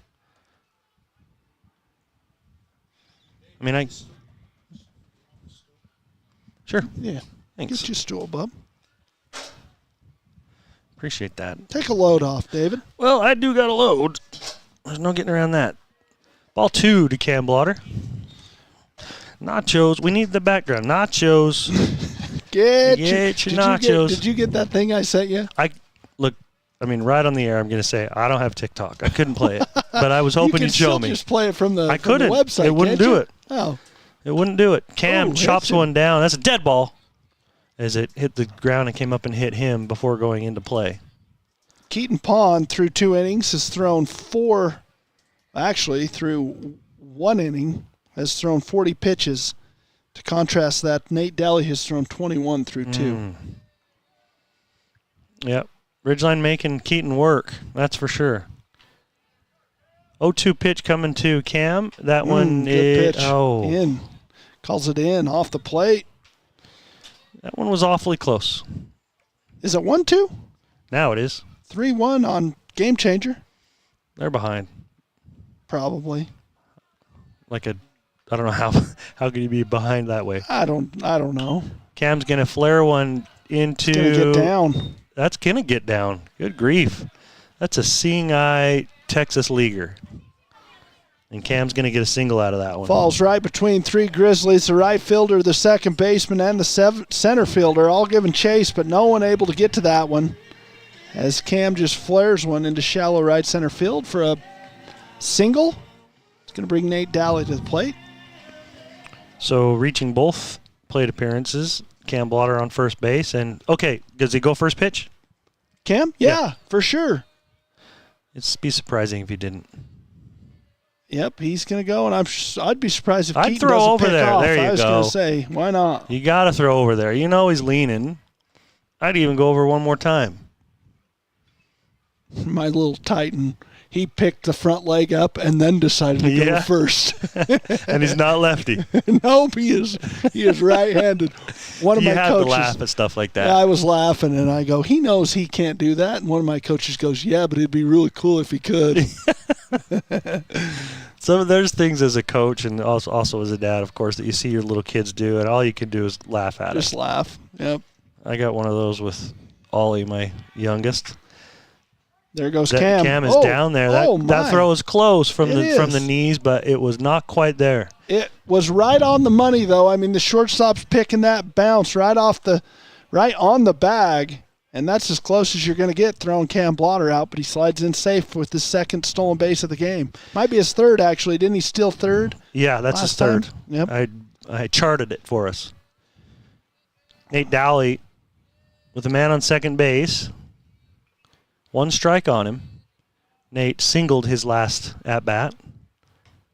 Sure. Yeah. Thanks. Get your stool, bub. Appreciate that. Take a load off, David. Well, I do got a load. There's no getting around that. Ball 2 to Cam Blotter. Nachos. We need the background. Nachos. Get your nachos. Did you get that thing I sent you? Right on the air, I'm going to say, I don't have TikTok. I couldn't play it. But I was hoping you'd show me. You can just play it from the I couldn't. The website, it wouldn't do it. Oh. It wouldn't do it. Cam chops one down. That's a dead ball as it hit the ground and came up and hit him before going into play. Keaton Pond, through 2 innings, has thrown through 1 inning, has thrown 40 pitches. To contrast that, Nate Daly has thrown 21 through 2. Yep. Ridgeline making Keaton work. That's for sure. 0-2 pitch coming to Cam. That one good pitch. Oh. In. Calls it in off the plate. That one was awfully close. Is it 1-2? Now it is. 3-1 on Game Changer. They're behind. Probably. I don't know how could you be behind that way? I don't know. Cam's going to flare one into. It's going to get down. That's going to get down. Good grief. That's a seeing eye Texas leaguer. And Cam's going to get a single out of that one. Falls right between 3 Grizzlies, the right fielder, the second baseman, and the center fielder, all giving chase, but no one able to get to that one. As Cam just flares one into shallow right center field for a single. It's going to bring Nate Daly to the plate. So reaching both plate appearances, Cam Blotter on first base. And, okay, does he go first pitch? Cam? Yeah, for sure. It'd be surprising if he didn't. Yep, he's going to go, and I'd be surprised if I'd Keaton throw doesn't over pick there. off. There you I was go. going to say, why not? You got to throw over there. You know he's leaning. I'd even go over one more time. My little Titan, he picked the front leg up and then decided to go first. And he's not lefty. Nope, he is right-handed. One of my coaches. You have to laugh at stuff like that. I was laughing, and I go, he knows he can't do that. And one of my coaches goes, yeah, but it'd be really cool if he could. So there's things as a coach and also as a dad, of course, that you see your little kids do, and all you can do is laugh at it. Just laugh. Yep. I got one of those with Ollie, my youngest. There goes Cam. Cam is down there. That throw is close from the knees, but it was not quite there. It was right on the money, though. I mean, the shortstop's picking that bounce right on the bag, and that's as close as you're going to get throwing Cam Blotter out, but he slides in safe with his second stolen base of the game. Might be his third, actually. Didn't he steal third? Yeah, that's his third. Time? Yep. I charted it for us. Nate Dowley with a man on second base. 1 strike on him. Nate singled his last at-bat.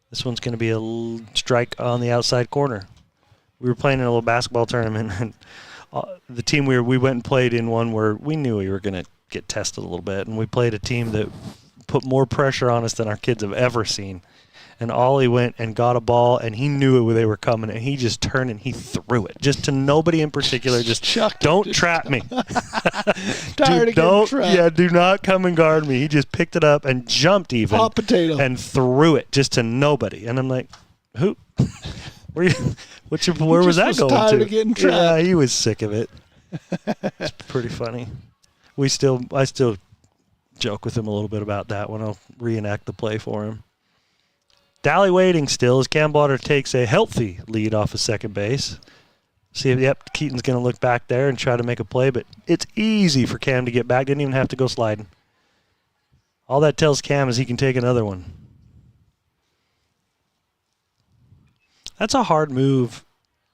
This one's going to be a strike on the outside corner. We were playing in a little basketball tournament, and the team we went and played in one where we knew we were going to get tested a little bit, and we played a team that put more pressure on us than our kids have ever seen. And Ollie went and got a ball, and he knew they were coming, and he just turned and he threw it. Just to nobody in particular. Just don't trap me. Do not come and guard me. He just picked it up and jumped even. Hot potato. And threw it just to nobody. And I'm like, who? Where was that going tired to? Of getting trapped. Yeah, he was sick of it. It's pretty funny. I still joke with him a little bit about that when I'll reenact the play for him. Dally waiting still as Cam Blotter takes a healthy lead off of second base. See if, Keaton's going to look back there and try to make a play, but it's easy for Cam to get back. Didn't even have to go sliding. All that tells Cam is he can take another one. That's a hard move,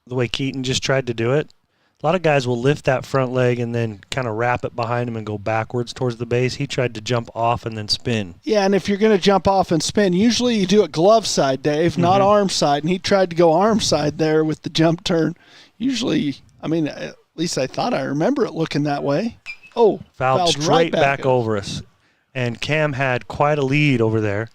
the way Keaton just tried to do it. A lot of guys will lift that front leg and then kind of wrap it behind him and go backwards towards the base. He tried to jump off and then spin. Yeah, and if you're going to jump off and spin, usually you do it glove side, Dave, not arm side. And he tried to go arm side there with the jump turn. Usually, I mean, at least I thought I remember it looking that way. Oh, fouled straight right back over us. And Cam had quite a lead over there.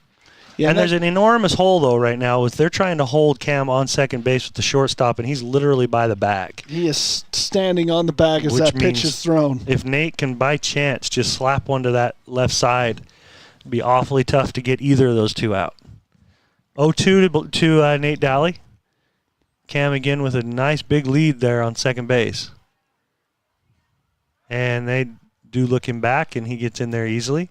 Yeah, and there's an enormous hole, though, right now. They're trying to hold Cam on second base with the shortstop, and he's literally by the bag. He is standing on the bag as that pitch is thrown. If Nate can, by chance, just slap one to that left side, it'd be awfully tough to get either of those two out. 0-2 to Nate Daly. Cam again with a nice big lead there on second base. And they do look him back, and he gets in there easily.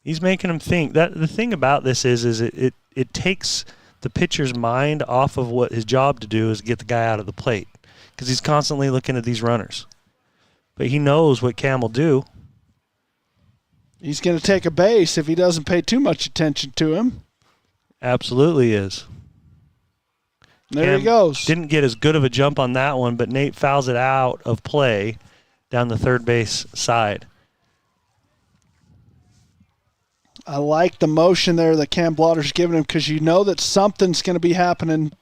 He's making him think. The thing about this is it takes the pitcher's mind off of what his job to do is get the guy out of the plate, because he's constantly looking at these runners. But he knows what Cam will do. He's going to take a base if he doesn't pay too much attention to him. Absolutely is. There Cam he goes. Didn't get as good of a jump on that one, but Nate fouls it out of play down the third base side. I like the motion there that Cam Blotter's giving him, because you know that something's going to be happening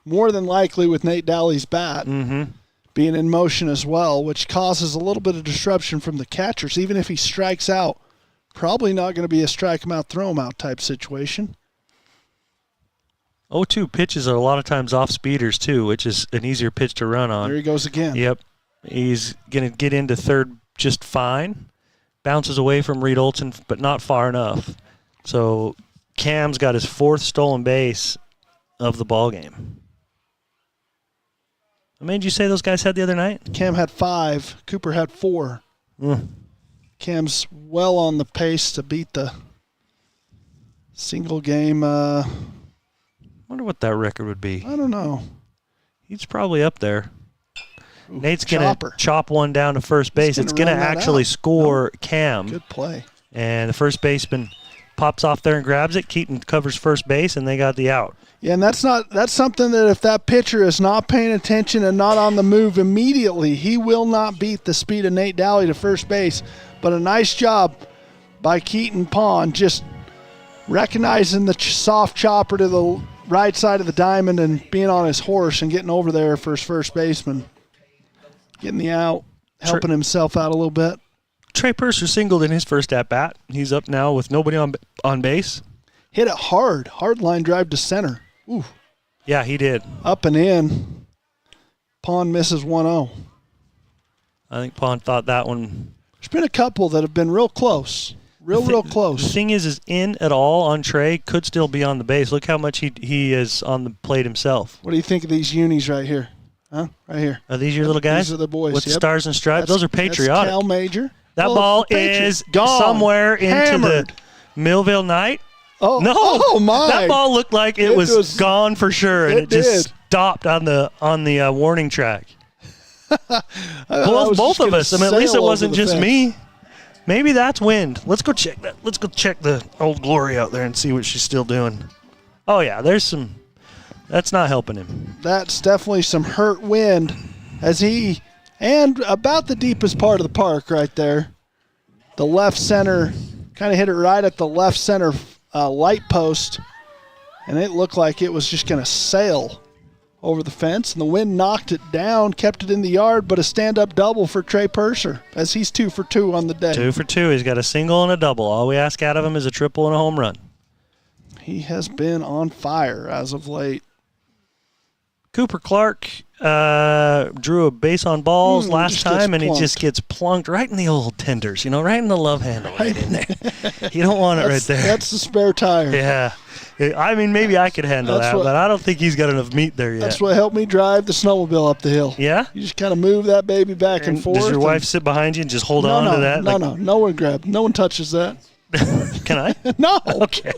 more than likely with Nate Daly's bat being in motion as well, which causes a little bit of disruption from the catchers. Even if he strikes out, probably not going to be a strike him out, throw him out type situation. 0-2 pitches are a lot of times off speeders too, which is an easier pitch to run on. There he goes again. Yep. He's going to get into third just fine. Bounces away from Reed Olson, but not far enough. So Cam's got his fourth stolen base of the ball game. How many did you say those guys had the other night? Cam had 5. Cooper had 4. Cam's well on the pace to beat the single game. Wonder what that record would be. I don't know. He's probably up there. Ooh, Nate's going to chop one down to first base. It's going to actually score Cam. Good play. And the first baseman pops off there and grabs it. Keaton covers first base, and they got the out. Yeah, and that's something that if that pitcher is not paying attention and not on the move immediately, he will not beat the speed of Nate Daly to first base. But a nice job by Keaton Pond, just recognizing the soft chopper to the right side of the diamond and being on his horse and getting over there for his first baseman. Getting the out, helping himself out a little bit. Trey Purser singled in his first at-bat. He's up now with nobody on base. Hit it hard. Hard line drive to center. Ooh. Yeah, he did. Up and in. Pond misses 1-0. I think Pond thought that one. There's been a couple that have been real close. Real close. The thing is in at all on Trey, could still be on the base. Look how much he is on the plate himself. What do you think of these unis right here? Huh? Right here. Are these your little guys? These are the boys. With the stars and stripes? Those are patriotic. That's Cal Major. That ball is gone. somewhere into the Millville Knight. Oh, no! Oh my! That ball looked like it was gone for sure, and it just stopped on the warning track. both of us. I mean, at least it wasn't just me. Maybe that's wind. Let's go check that. Let's go check the Old Glory out there and see what she's still doing. Oh yeah, there's some. That's not helping him. That's definitely some hurt wind, and about the deepest part of the park right there. The left center, kind of hit it right at the left center light post, and it looked like it was just going to sail over the fence, and the wind knocked it down, kept it in the yard, but a stand-up double for Trey Purser, as he's 2 for 2 on the day. 2 for 2. He's got a single and a double. All we ask out of him is a triple and a home run. He has been on fire as of late. Cooper Clark drew a base on balls last time, and he just gets plunked right in the old tenders, right in the love handle right in there. You don't want it right there. That's the spare tire. Yeah. I mean, maybe I could handle that, but I don't think he's got enough meat there yet. That's what helped me drive the snowmobile up the hill. Yeah? You just kind of move that baby back and forth. Does your wife sit behind you and just hold on to that? No one grabs. No one touches that. Can I? No. Okay.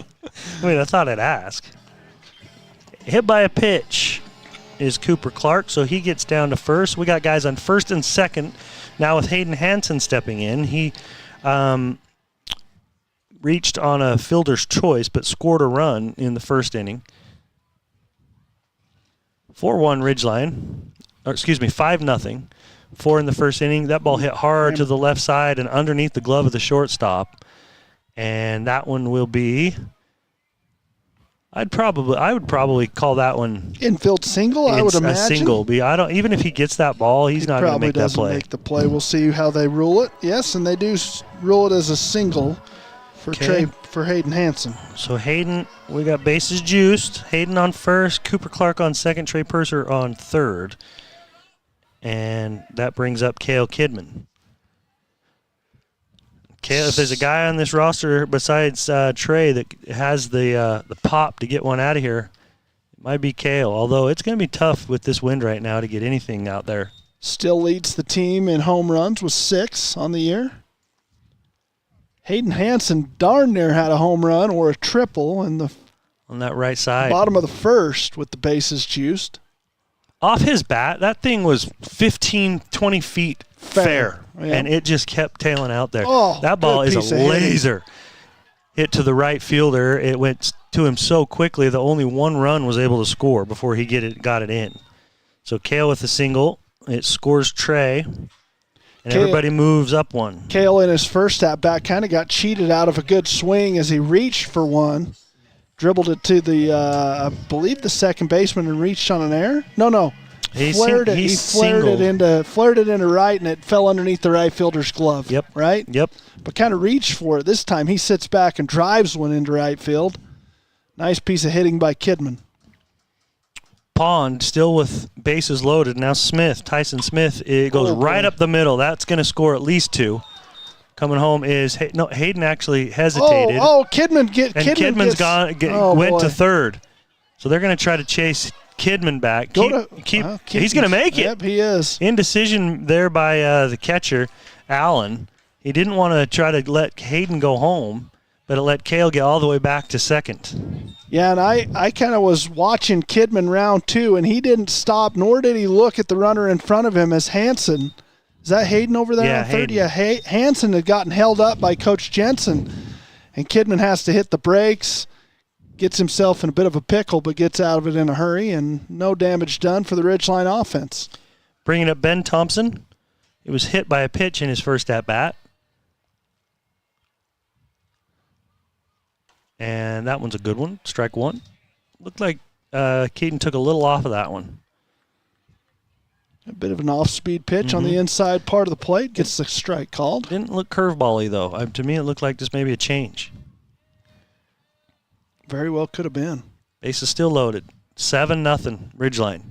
I mean, I thought I'd ask. Hit by a pitch is Cooper Clark, so he gets down to first. We got guys on first and second now with Hayden Hansen stepping in. He reached on a fielder's choice, but scored a run in the first inning. 4-1 Ridgeline. Or excuse me, 5-0. 4 in the first inning. That ball hit hard to the left side and underneath the glove of the shortstop. And that one will be... I would probably call that one infield single. I would imagine a single. Even if he gets that ball, he's not going to make that play. Make the play. We'll see how they rule it. Yes, and they do rule it as a single for Hayden Hansen. So Hayden, we got bases juiced. Hayden on first, Cooper Clark on second, Trey Purser on third, and that brings up Cale Kidman. If there's a guy on this roster besides Trey that has the pop to get one out of here, it might be Cale, although it's going to be tough with this wind right now to get anything out there. Still leads the team in home runs with 6 on the year. Hayden Hansen darn near had a home run or a triple on that right side. Bottom of the first with the bases juiced. Off his bat, that thing was 15, 20 feet fair. Yeah. And it just kept tailing out there. Oh, that ball is a laser. Hit to the right fielder. It went to him so quickly that only one run was able to score before he got it in. So Cale with a single. It scores Trey. And everybody moves up one. Cale in his first at-bat kind of got cheated out of a good swing as he reached for one. Dribbled it to the, I believe, the second baseman and reached on an error. No. He flared it into right, and it fell underneath the right fielder's glove. Yep. Right? Yep. But kind of reached for it. This time he sits back and drives one into right field. Nice piece of hitting by Kidman. Pond still with bases loaded. Now Tyson Smith, it goes right up the middle. That's going to score at least 2. Coming home is Hayden actually hesitated. Kidman's went to third. So they're going to try to chase Kidman back. He's going to make it. Yep, he is. Indecision there by the catcher, Allen. He didn't want to try to let Hayden go home, but it let Cale get all the way back to second. Yeah, and I kind of was watching Kidman round 2, and he didn't stop, nor did he look at the runner in front of him as Hansen. Is that Hayden over there on third? Yeah, Hansen had gotten held up by Coach Jensen, and Kidman has to hit the brakes, gets himself in a bit of a pickle, but gets out of it in a hurry, and no damage done for the Ridgeline offense. Bringing up Ben Thompson. He was hit by a pitch in his first at-bat. And that one's a good one, strike 1. Looked like Keaton took a little off of that one. A bit of an off-speed pitch on the inside part of the plate. Gets the strike called. Didn't look curveball-y, though. To me, it looked like just maybe a change. Very well could have been. Base is still loaded. 7-0, Ridgeline.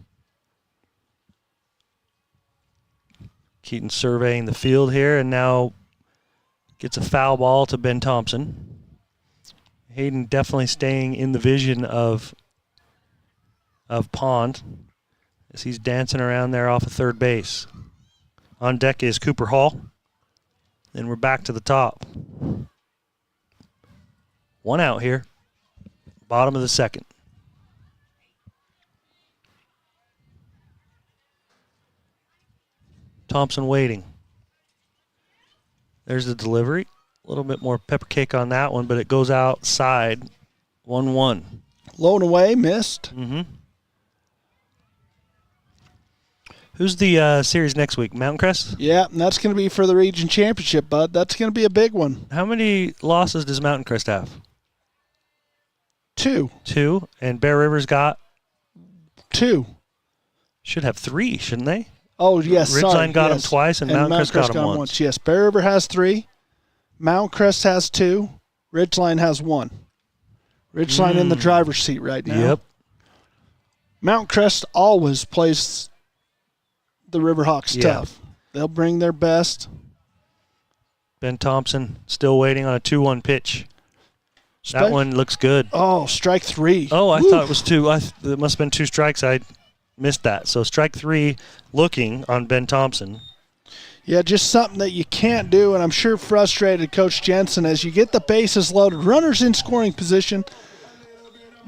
Keaton surveying the field here, and now gets a foul ball to Ben Thompson. Hayden definitely staying in the vision of Pond as he's dancing around there off of third base. On deck is Cooper Hall. Then we're back to the top. 1 out here. Bottom of the second. Thompson waiting. There's the delivery. A little bit more pepper cake on that one, but it goes outside. 1-1. Low and away, missed. Who's the series next week? Mountain Crest? Yeah, and that's going to be for the region championship, bud. That's going to be a big one. How many losses does Mountain Crest have? 2. 2, and Bear River's got? 2. Should have 3, shouldn't they? Oh, yes, Ridgeline got them twice, and Mountain Crest got them once. Yes, Bear River has 3. Mount Crest has 2. Ridgeline has 1. Ridgeline in the driver's seat right now. Yep. Mount Crest always plays the Riverhawks tough. They'll bring their best. Ben Thompson still waiting on a 2-1 pitch. That one looks good. Oh, strike 3. Oh, I thought it was 2. It must have been 2 strikes. I missed that. So strike 3 looking on Ben Thompson. Yeah, just something that you can't do, and I'm sure frustrated Coach Jensen as you get the bases loaded, runners in scoring position,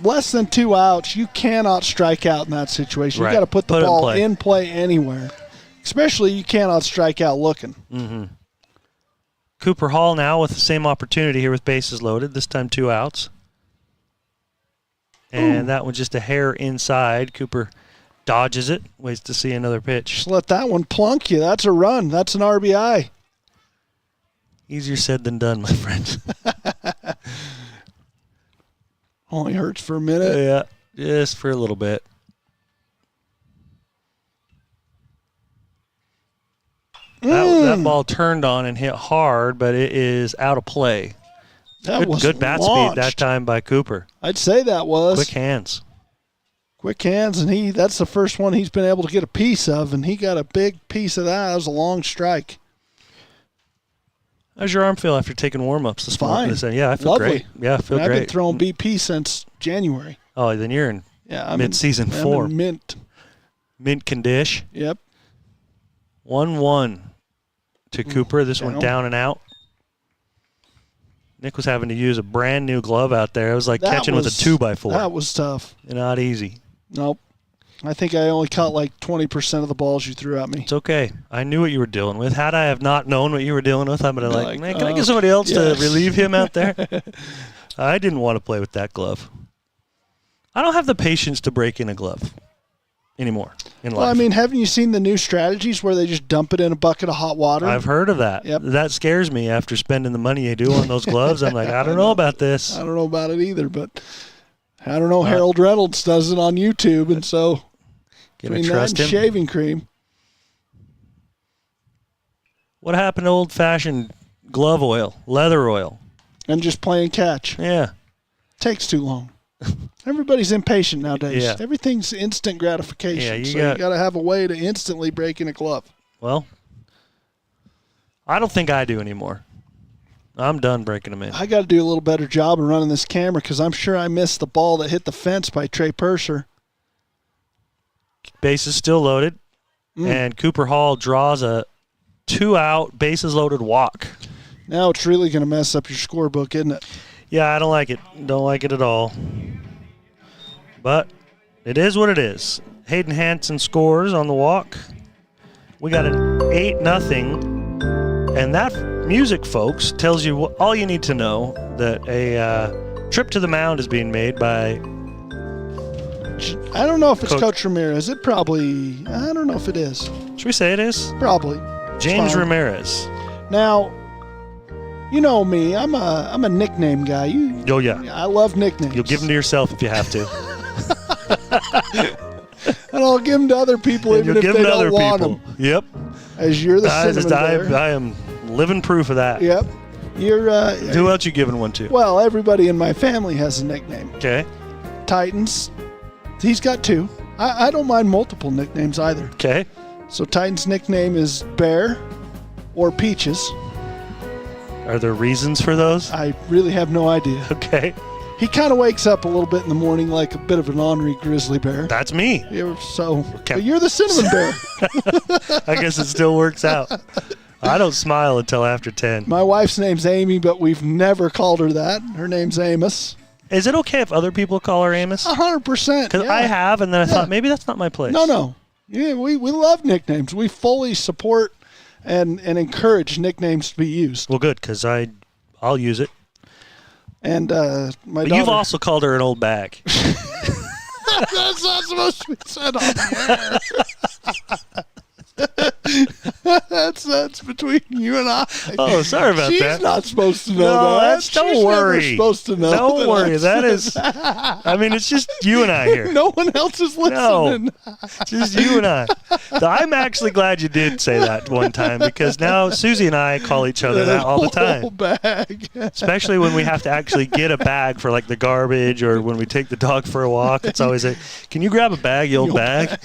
less than 2 outs, you cannot strike out in that situation. Right. You got to put the ball in play anywhere. Especially you cannot strike out looking. Cooper Hall now with the same opportunity here with bases loaded, this time 2 outs. And that one just a hair inside. Cooper dodges it, waits to see another pitch. Just let that one plunk you. That's a run. That's an RBI. Easier said than done, my friend. Only hurts for a minute. Yeah, just for a little bit. That ball turned on and hit hard, but it is out of play. That was good bat launched. speed that time by Cooper. I'd say that was. Quick hands. Quick hands, and that's the first one he's been able to get a piece of, and he got a big piece of that. That was a long strike. How's your arm feel after taking warm-ups this morning? Fine. Yeah, I feel Lovely. great. Yeah, I feel great. I've been throwing BP since January. Oh, then you're in mid-season form. I'm in mint. Mint condition. Yep. 1-1 to Cooper. This one down and out. Nick was having to use a brand new glove out there. It was like catching with a 2x4. That was tough. Not easy. Nope. I think I only caught like 20% of the balls you threw at me. It's okay. I knew what you were dealing with. Had I have not known what you were dealing with, I'm going to man, can I get somebody else to relieve him out there? I didn't want to play with that glove. I don't have the patience to break in a glove anymore in life. Well, I mean, haven't you seen the new strategies where they just dump it in a bucket of hot water? I've heard of that. Yep. That scares me after spending the money you do on those gloves. I'm like, I don't know about this. I don't know about it either, but I don't know. Harold Reynolds does it on YouTube, and so between that and shaving cream. What happened to old-fashioned glove oil, leather oil? And just playing catch. Yeah. Takes too long. Everybody's impatient nowadays. Yeah. Everything's instant gratification. Yeah, you got to have a way to instantly break in a glove. Well, I don't think I do anymore. I'm done breaking them in. I got to do a little better job of running this camera because I'm sure I missed the ball that hit the fence by Trey Purser. Bases still loaded, and Cooper Hall draws a 2-out, bases loaded walk. Now it's really going to mess up your scorebook, isn't it? Yeah, I don't like it. Don't like it at all. But it is what it is. Hayden Hansen scores on the walk. We got an 8-0. And that music, folks, tells you all you need to know that a trip to the mound is being made by... I don't know if it's Coach Ramirez. It probably... I don't know if it is. Should we say it is? Probably. James Ramirez. Now... You know me, I'm a nickname guy. Oh, yeah. I love nicknames. You'll give them to yourself if you have to. And I'll give them to other people even if they don't want them. Yep. As you're the cinnamon bear. I am living proof of that. Yep. You're. Who else you giving one to? Well, everybody in my family has a nickname. Okay. Titans. He's got 2. I don't mind multiple nicknames either. Okay. So Titan's nickname is Bear or Peaches. Are there reasons for those? I really have no idea. Okay. He kind of wakes up a little bit in the morning like a bit of an ornery grizzly bear. That's me. But you're the cinnamon bear. I guess it still works out. I don't smile until after 10. My wife's name's Amy, but we've never called her that. Her name's Amos. Is it okay if other people call her Amos? 100%. Because I have, and then I thought maybe that's not my place. No. Yeah, we love nicknames. We fully support and encourage nicknames to be used. Well, good, because I'll use it. And my daughter... You've also called her an old bag. That's not supposed to be said on the air. That's between you and I. Oh, sorry about that. She's not supposed to know that. Don't worry. She's never supposed to know. Don't worry. That is. I mean, it's just you and I here. No one else is listening. No, just you and I. I'm actually glad you did say that one time because now Susie and I call each other that all the time. Bag. Especially when we have to actually get a bag for like the garbage or when we take the dog for a walk. It's always a, can you grab a bag, you old bag?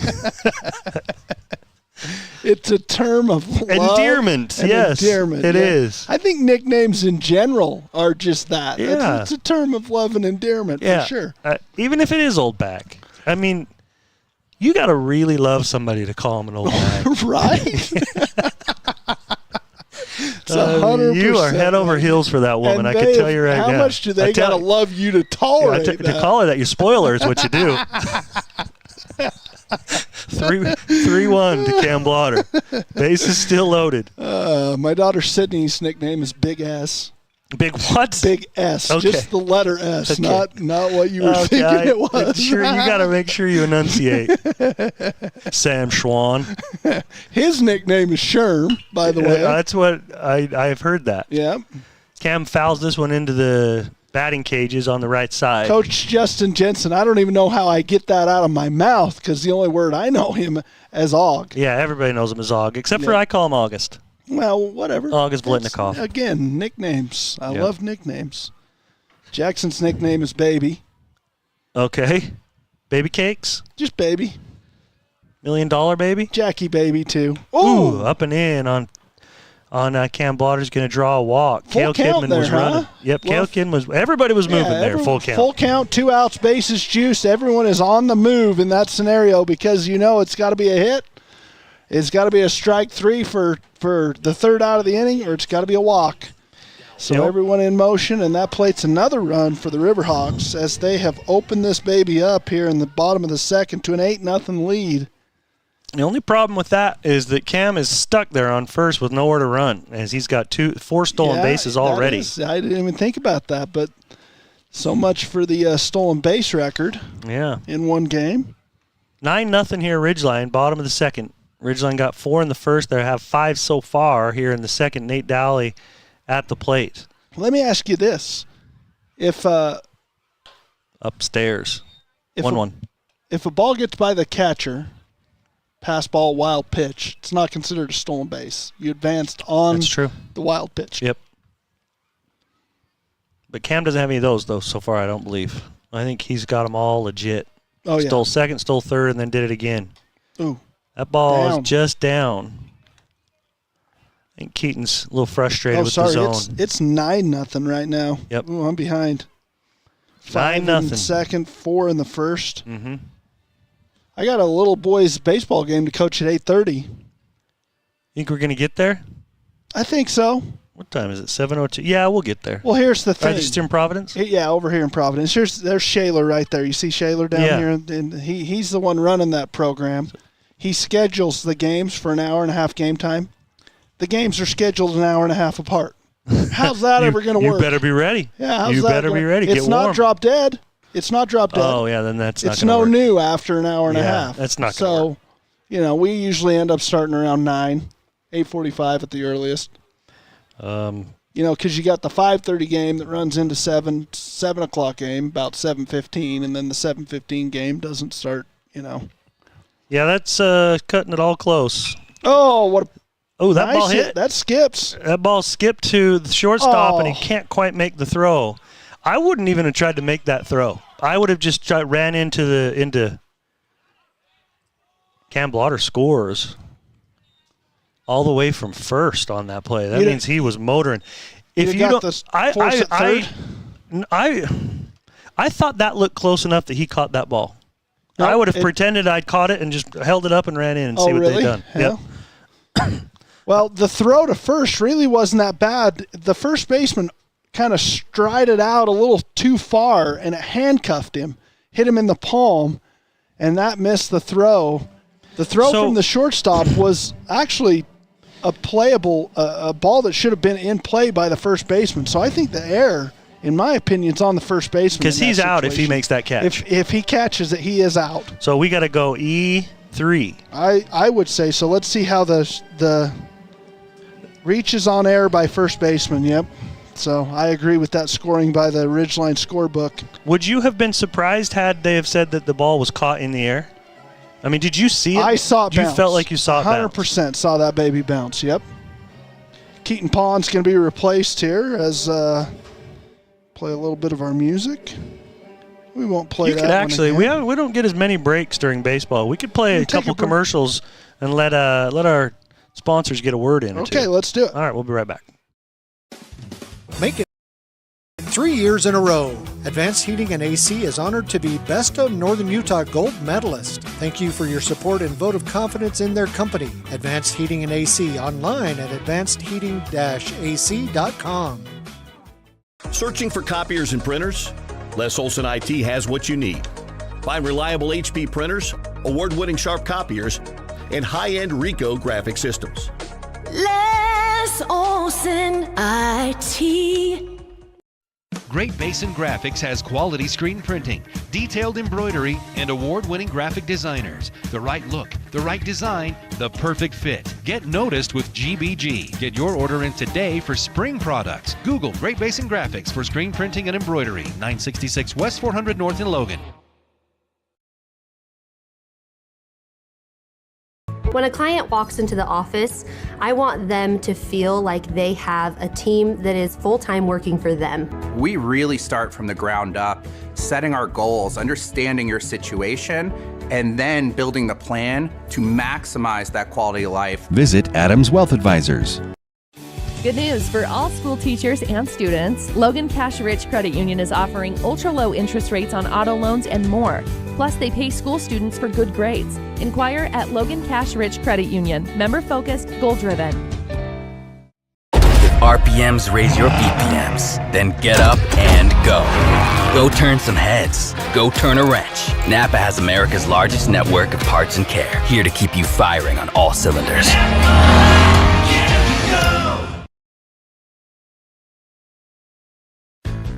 It's a term of love endearment. And yes, endearment. It is. I think nicknames in general are just that. Yeah. It's a term of love and endearment for sure. Even if it is old bag. I mean, you got to really love somebody to call them an old bag. Right? It's 100%. You are head over heels for that woman. I can tell you right now. How much do they got to love you to tolerate that? To call her that, you spoil her is what you do. 3 3-1 to Cam Blotter. Base is still loaded. My daughter Sydney's nickname is Big S. Big what? Big S. Okay. Just the letter S, Okay. not what you were thinking it was. Sure, you got to make sure you enunciate. Sam Schwan. His nickname is Sherm, by the way. That's what I've heard that. Yeah. Cam fouls this one into the batting cages on the right side. Coach Justin Jensen, I don't even know how I get that out of my mouth because the only word I know him as Og. Yeah, everybody knows him as Og, except for I call him August. Well, whatever. August Blitnikoff. Again, nicknames. I love nicknames. Jackson's nickname is Baby. Okay. Baby Cakes? Just Baby. $1 Million Baby? Jackie Baby, too. Ooh, up and in on Cam Blotter's going to draw a walk. Full Cale count Kidman there, was running. Yep, Well, Cale Kidman was. Everybody was moving there. Full count. Full count, 2 outs, bases juiced. Everyone is on the move in that scenario because it's got to be a hit. It's got to be a strike 3 for the third out of the inning, or it's got to be a walk. So everyone in motion, and that plates another run for the Riverhawks as they have opened this baby up here in the bottom of the second to an 8-0 lead. The only problem with that is that Cam is stuck there on first with nowhere to run, as he's got 4 stolen bases already. I didn't even think about that, but so much for the stolen base record. Yeah. In one game. 9-0 here, Ridgeline, bottom of the second. Ridgeline got 4 in the first. They have 5 so far here in the second. Nate Dowley at the plate. Let me ask you this. If upstairs. 1-1. If a ball gets by the catcher, pass ball, wild pitch, it's not considered a stolen base. You advanced on the wild pitch. Yep. But Cam doesn't have any of those, though, so far, I don't believe. I think he's got them all legit. Oh, yeah. Stole second, stole third, and then did it again. Ooh. That ball is just down. I think Keaton's a little frustrated with the zone. It's 9-0 right now. Yep. Ooh, I'm behind. 5 9-0. in the second, 4 in the first. Mm-hmm. I got a little boys baseball game to coach at 8:30. Think we're going to get there? I think so. What time is it? 7:02. Yeah, we'll get there. Well, here's the thing. Just in Providence? Yeah, over here in Providence. There's Shaler right there. You see Shaler down here? And he's the one running that program. He schedules the games for an hour and a half game time. The games are scheduled an hour and a half apart. How's that ever going to work? You better be ready. Yeah, how's you that better be ready. Get It's warm. not drop dead. It's not drop dead. Oh, yeah, then that's not It's going to no work. new after an hour and a half. That's not going to So, we usually end up starting around 9, 8:45 at the earliest. Because you got the 5:30 game that runs into 7 o'clock game, about 7:15, and then the 7:15 game doesn't start, Yeah, that's cutting it all close. Oh, what Oh, that nice ball hit. That skips. That ball skipped to the shortstop, and he can't quite make the throw. I wouldn't even have tried to make that throw. I would have just ran into Cam Blotter scores all the way from first on that play. That means he was motoring. If you don't, I thought that looked close enough that he caught that ball. I would have pretended I'd caught it and just held it up and ran in and see what they'd done. Yeah. Yep. Well, the throw to first really wasn't that bad. The first baseman kind of strided out a little too far, and it handcuffed him, hit him in the palm, and that missed the throw. The throw from the shortstop was actually a playable, a ball that should have been in play by the first baseman. So I think the error, in my opinion, is on the first baseman. Because he's out if he makes that catch. If he catches it, he is out. So we got to go E3. I would say so. Let's see how the reach is on air by first baseman. Yep. So I agree with that scoring by the Ridgeline scorebook. Would you have been surprised had they have said that the ball was caught in the air? I mean, did you see it? I saw it bounce. You felt like you saw it 100% saw that baby bounce, yep. Keaton Pond's going to be replaced here as play a little bit of our music. We won't play that You could actually, one again. we don't get as many breaks during baseball. We could play a couple commercials and let our sponsors get a word in. Okay, let's do it. All right, we'll be right back. Make it 3 years in a row. Advanced Heating and AC is honored to be Best of Northern Utah Gold Medalist. Thank you for your support and vote of confidence in their company. Advanced Heating and AC online at advancedheating-ac.com. Searching for copiers and printers? Les Olson IT has what you need. Find reliable HP printers, award-winning Sharp copiers, and high-end Ricoh graphic systems. Les Olson IT. Great Basin Graphics has quality screen printing, detailed embroidery, and award-winning graphic designers. The right look, the right design, the perfect fit. Get noticed with GBG. Get your order in today for spring products. Google Great Basin Graphics for screen printing and embroidery. 966 West 400 North in Logan. When a client walks into the office, I want them to feel like they have a team that is full-time working for them. We really start from the ground up, setting our goals, understanding your situation, and then building the plan to maximize that quality of life. Visit Adams Wealth Advisors. Good news for all school teachers and students. Logan Cash Rich Credit Union is offering ultra-low interest rates on auto loans and more. Plus, they pay school students for good grades. Inquire at Logan Cash Rich Credit Union. Member-focused, goal-driven. If RPMs raise your BPMs, then get up and go. Go turn some heads. Go turn a wrench. Napa has America's largest network of parts and care, here to keep you firing on all cylinders.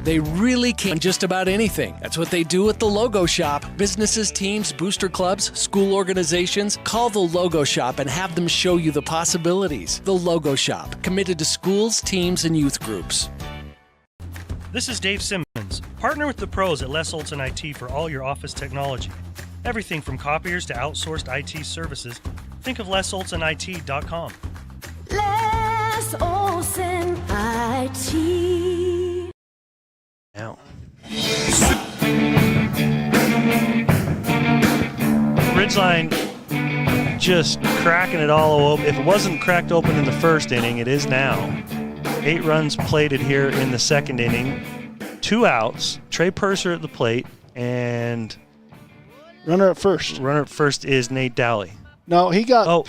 They really can just about anything. That's what they do at the Logo Shop. Businesses, teams, booster clubs, school organizations. Call the Logo Shop and have them show you the possibilities. The Logo Shop, committed to schools, teams, and youth groups. This is Dave Simmons. Partner with the pros at Les Olson IT for all your office technology. Everything from copiers to outsourced IT services. Think of lesolsonit.com. Les Olson IT. Now. Ridgeline just cracking it all open. If it wasn't cracked open in the first inning, it is now. 8 runs plated here in the second inning. 2 outs. Trey Purser at the plate, and runner at first. Runner at first is Nate Dowley. No, he got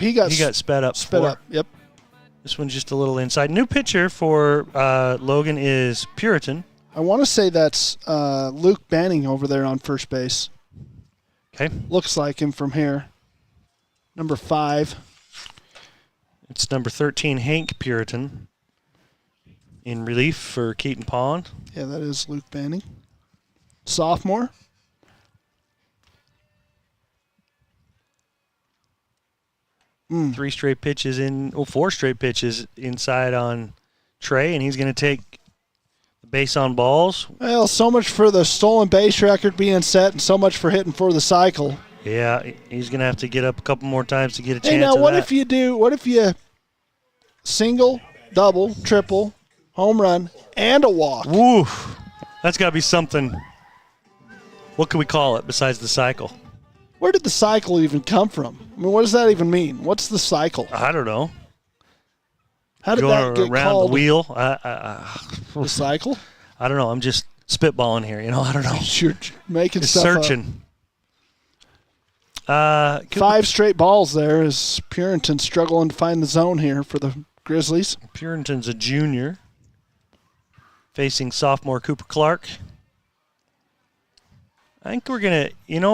sped up. Sped up. Yep. This one's just a little inside. New pitcher for Logan is Puritan. I want to say that's Luke Banning over there on first base. Okay. Looks like him from here. Number 5. It's number 13, Hank Puritan, in relief for Keaton Pond. Yeah, that is Luke Banning. Sophomore. Four straight pitches inside on Trey, and he's going to take the base on balls. Well, so much for the stolen base record being set, and so much for hitting for the cycle. Yeah, he's going to have to get up a couple more times to get a chance. Hey, now of what that. if you single, double, triple, home run, and a walk? Woo, that's got to be something. What can we call it besides the cycle? Where did the cycle even come from? I mean, what does that even mean? What's the cycle? I don't know. How did Going that get around called? the wheel? The cycle? I don't know. I'm just spitballing here. I don't know. You're making just stuff searching. up. 5 straight balls there as Puritan struggling to find the zone here for the Grizzlies. Puritan's a junior, facing sophomore Cooper Clark. I think we're going to,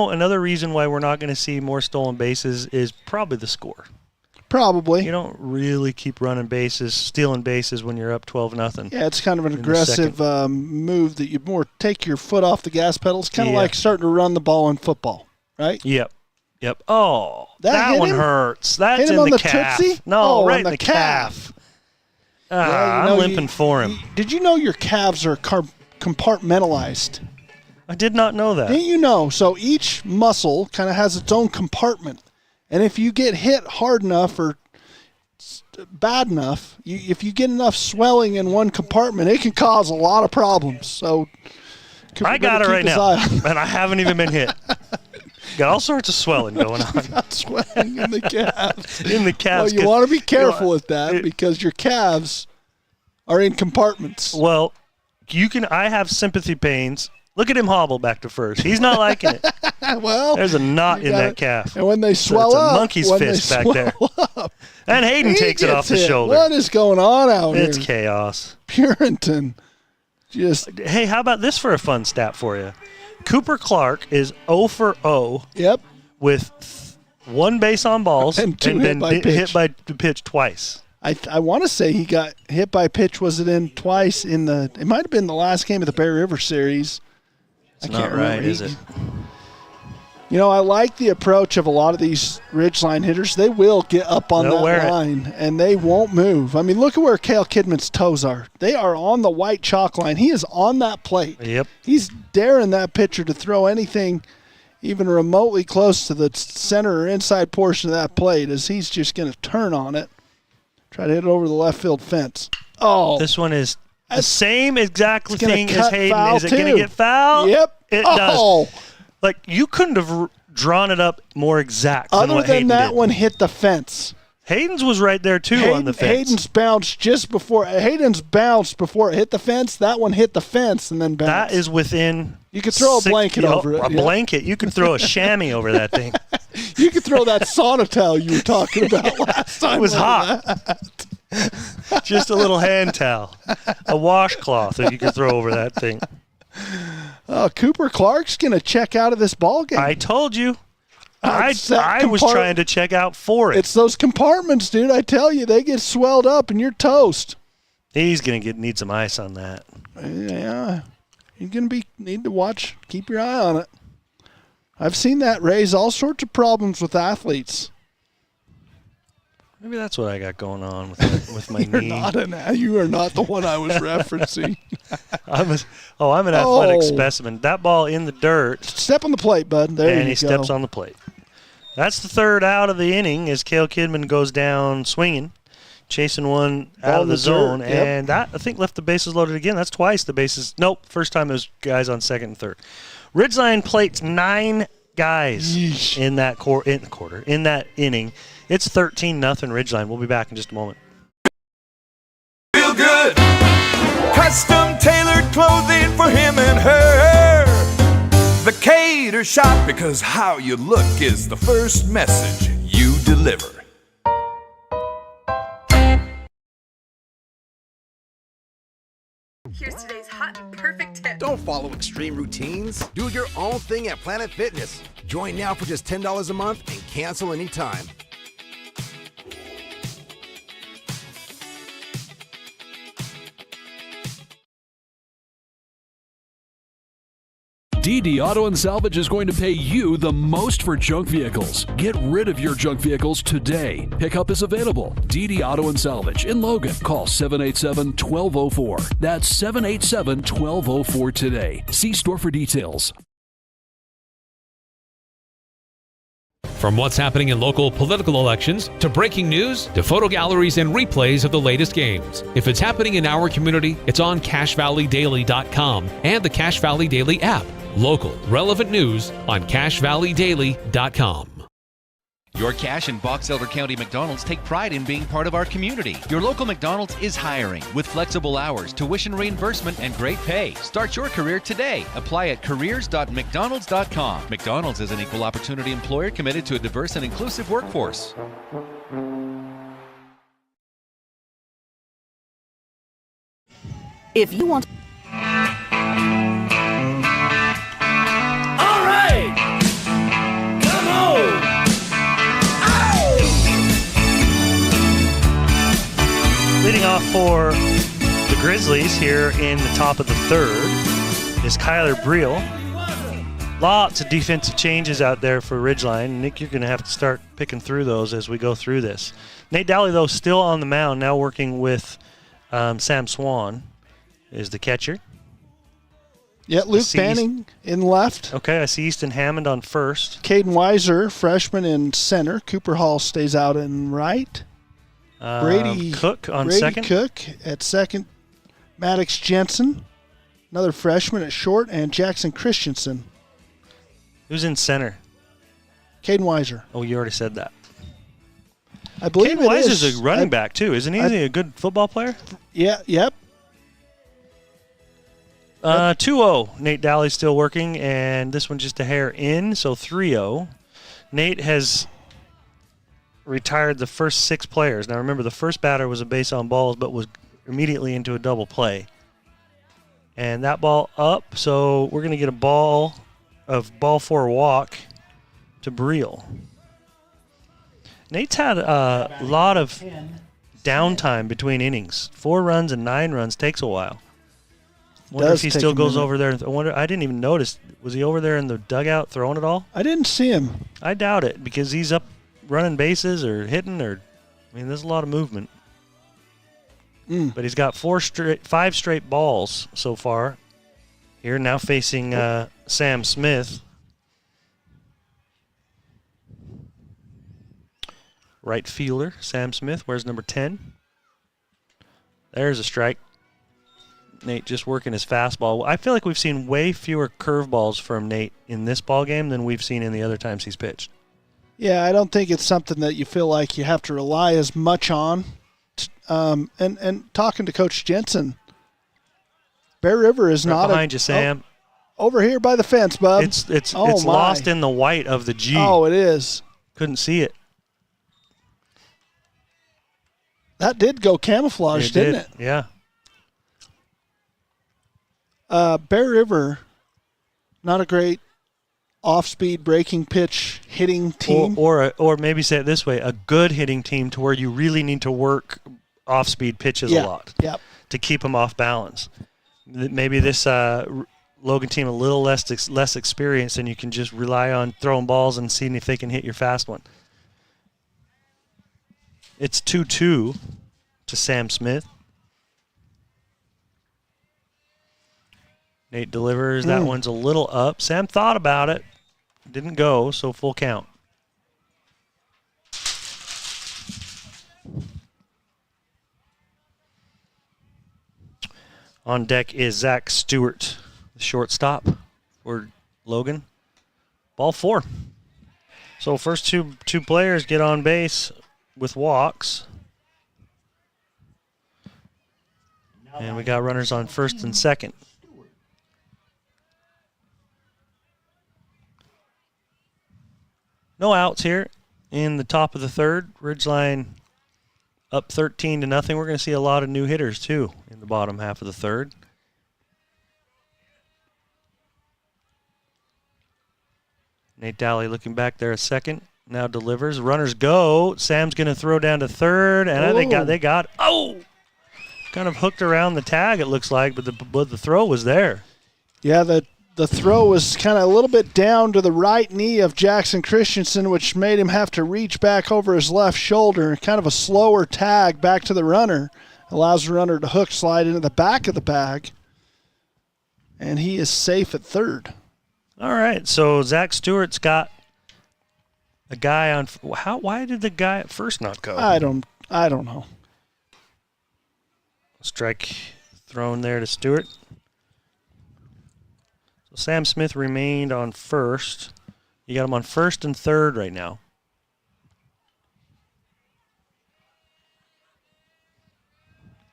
another reason why we're not going to see more stolen bases is probably the score. Probably. You don't really keep stealing bases when you're up 12-0. Yeah, it's kind of an aggressive move that you more take your foot off the gas pedal. It's kind of like starting to run the ball in football, right? Yep. Oh, that one hurts. That's hit him in on the calf. Tootsie? No, right in the calf. I'm limping for him. Did you know your calves are compartmentalized? I did not know that. Didn't you know? So each muscle kind of has its own compartment. And if you get hit hard enough or bad enough, if you get enough swelling in one compartment, it can cause a lot of problems. So I got it right now, and I haven't even been hit. Got all sorts of swelling going on. Got swelling in the calves. In the calves. Well, you want to be careful with that because your calves are in compartments. Well, I have sympathy pains. Look at him hobble back to first. He's not liking it. Well, there's a knot in that calf. And when they swell up, it's a monkey's fist back there. And Hayden takes it off the shoulder. What is going on out here? It's chaos. Puritan. Hey, how about this for a fun stat for you? Cooper Clark is 0 for 0. Yep. With one base on balls and then hit by the pitch twice. I want to say he got hit by pitch. Was it in twice in the? It might have been the last game of the Bear River series. It's not right, is it? You know, I like the approach of a lot of these Ridgeline hitters. They will get up on that line, and they won't move. I mean, look at where Cale Kidman's toes are. They are on the white chalk line. He is on that plate. Yep. He's daring that pitcher to throw anything even remotely close to the center or inside portion of that plate, as he's just going to turn on it, try to hit it over the left field fence. Oh. This one is the same exact thing as Hayden. Foul Is it going to get fouled? Yep. It does. Like, you couldn't have drawn it up more exact than what Hayden that did. one hit the fence. Hayden's was right there, too, on the fence. Hayden's bounced before it hit the fence. That one hit the fence and then bounced. That is within... You could throw a blanket over it. A blanket. You could throw a chamois over that thing. You could throw that sauna towel you were talking about last time. It was hot. Just a little hand towel. A washcloth that you could throw over that thing. Cooper Clark's going to check out of this ball game. I told you. I was trying to check out for it. It's those compartments, dude. I tell you, they get swelled up and you're toast. He's going to need some ice on that. Yeah. You're going to need to watch. Keep your eye on it. I've seen that raise all sorts of problems with athletes. Maybe that's what I got going on with my knee. You are not the one I was referencing. I'm an athletic specimen. That ball in the dirt. Step on the plate, bud. There you go. And he steps on the plate. That's the third out of the inning as Cale Kidman goes down swinging, chasing one out of the zone. Yep. And that, I think, left the bases loaded again. That's twice the bases. Nope, first time it was guys on second and third. Ridgeline plates 9 guys in that in that inning. It's 13-0 Ridgeline. We'll be back in just a moment. Feel good. Custom tailored clothing for him and her. The Cater Shop, because how you look is the first message you deliver. Here's today's hot and perfect tip. Don't follow extreme routines. Do your own thing at Planet Fitness. Join now for just $10 a month and cancel anytime. DD Auto and Salvage is going to pay you the most for junk vehicles. Get rid of your junk vehicles today. Pickup is available. DD Auto and Salvage in Logan. Call 787-1204. That's 787-1204 today. See store for details. From what's happening in local political elections, to breaking news, to photo galleries and replays of the latest games. If it's happening in our community, it's on CashValleyDaily.com and the Cache Valley Daily app. Local, relevant news on CashValleyDaily.com. Your Cache and Box Elder County McDonald's take pride in being part of our community. Your local McDonald's is hiring with flexible hours, tuition reimbursement, and great pay. Start your career today. Apply at careers.mcdonalds.com. McDonald's is an equal opportunity employer committed to a diverse and inclusive workforce. If you want... All right. Come on. Leading off for the Grizzlies here in the top of the third is Kyler Breel. Lots of defensive changes out there for Ridgeline. Nick, you're going to have to start picking through those as we go through this. Nate Dowley, though, still on the mound, now working with Sam Swan is the catcher. Yeah, Luke Banning in left. Okay, I see Easton Hammond on first. Caden Weiser, freshman, in center. Cooper Hall stays out in right. Brady Cook on Brady second. Cook at second. Maddox Jensen, another freshman at short, and Jackson Christensen. Who's in center? Caden Weiser. Oh, you already said that. I believe Caden Weiser's a running back too, isn't he? Is he a good football player? Yeah. Yep. 2-0. Nate Dowley's still working, and this one just a hair in, so 3-0. Nate has retired the first 6 players. Now remember, the first batter was a base on balls, but was immediately into a double play. And that ball up, so we're going to get a ball 4 walk to Breel. Nate's had a lot of downtime between innings. 4 runs and 9 runs takes a while. Wonder if he still goes over there. I didn't even notice. Was he over there in the dugout throwing it all? I didn't see him. I doubt it because he's up running bases or hitting there's a lot of movement. But he's got 5 straight balls so far. Here now facing Sam Smith. Right fielder, Sam Smith. Where's number 10? There's a strike. Nate just working his fastball. I feel like we've seen way fewer curveballs from Nate in this ball game than we've seen in the other times he's pitched. Yeah, I don't think it's something that you feel like you have to rely as much on. And talking to Coach Jensen, Bear River is not behind you, Sam. Over here by the fence, bub. It's lost in the white of the G. Oh, it is. Couldn't see it. That did go camouflage, didn't it? Yeah. Bear River, not a great off-speed breaking pitch hitting team. Or maybe say it this way, a good hitting team to where you really need to work off-speed pitches a lot to keep them off balance. Maybe this Logan team a little less experienced, and you can just rely on throwing balls and seeing if they can hit your fast one. It's 2-2 to Sam Smith. Nate delivers. That one's a little up. Sam thought about it. Didn't go, so full count. On deck is Zach Stewart, the shortstop for Logan. Ball 4. So first two players get on base with walks. And we got runners on first and second. No outs here in the top of the third. Ridgeline up 13-0. We're going to see a lot of new hitters, too, in the bottom half of the third. Nate Dowley looking back there a second. Now delivers. Runners go. Sam's going to throw down to third, and they got kind of hooked around the tag, it looks like, but the throw was there. Yeah, the throw was kind of a little bit down to the right knee of Jackson Christensen, which made him have to reach back over his left shoulder. Kind of a slower tag back to the runner. Allows the runner to hook slide into the back of the bag. And he is safe at third. All right, so Zach Stewart's got a guy on. Why did the guy at first not go? I don't know. Strike thrown there to Stewart. So Sam Smith remained on first. You got him on first and third right now.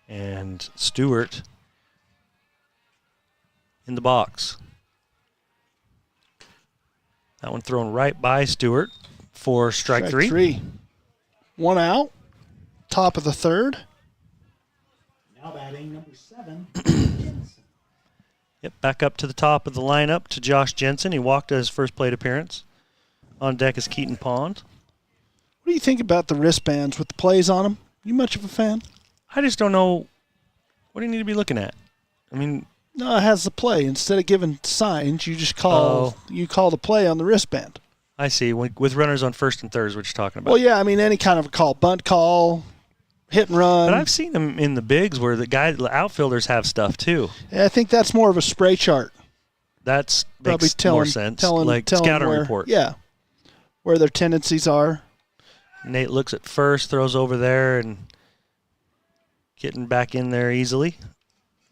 And Stewart in the box. That one thrown right by Stewart for strike three. 1 out. Top of the third. Now batting number 7. Yep, back up to the top of the lineup to Josh Jensen. He walked at his first plate appearance. On deck is Keaton Pond. What do you think about the wristbands with the plays on them? You much of a fan? I just don't know. What do you need to be looking at? I mean, no, it has the play. Instead of giving signs, you just call the play on the wristband. I see. With runners on first and third is what you're talking about. Well, yeah, I mean any kind of a call, bunt call, hit and run. But I've seen them in the bigs where the outfielders have stuff too. Yeah, I think that's more of a spray chart. That makes more sense. Like scouting report. Yeah, where their tendencies are. Nate looks at first, throws over there, and getting back in there easily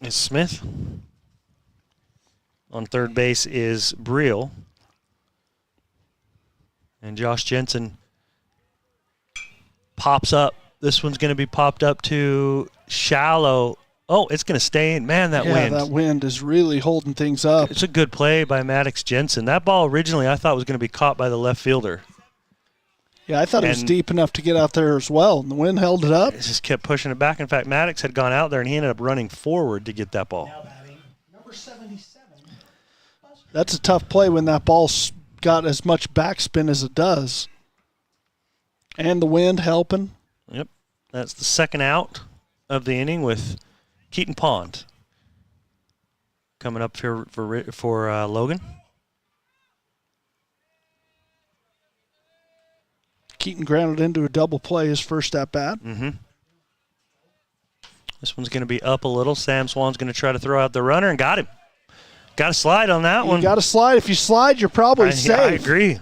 is Smith. On third base is Briel. And Josh Jensen pops up. This one's going to be popped up to shallow. Oh, it's going to stay in. Man, that wind. Yeah, that wind is really holding things up. It's a good play by Maddox Jensen. That ball originally I thought was going to be caught by the left fielder. Yeah, I thought it was deep enough to get out there as well, and the wind held it up. It just kept pushing it back. In fact, Maddox had gone out there, and he ended up running forward to get that ball. Number 77. That's a tough play when that ball's got as much backspin as it does. And the wind helping. Yep. That's the second out of the inning with Keaton Pond coming up here for Logan. Keaton grounded into a double play his first at bat. Mm-hmm. This one's going to be up a little. Sam Swan's going to try to throw out the runner and got him. Got to slide on that one. You got to slide. If you slide, you're probably safe. I agree.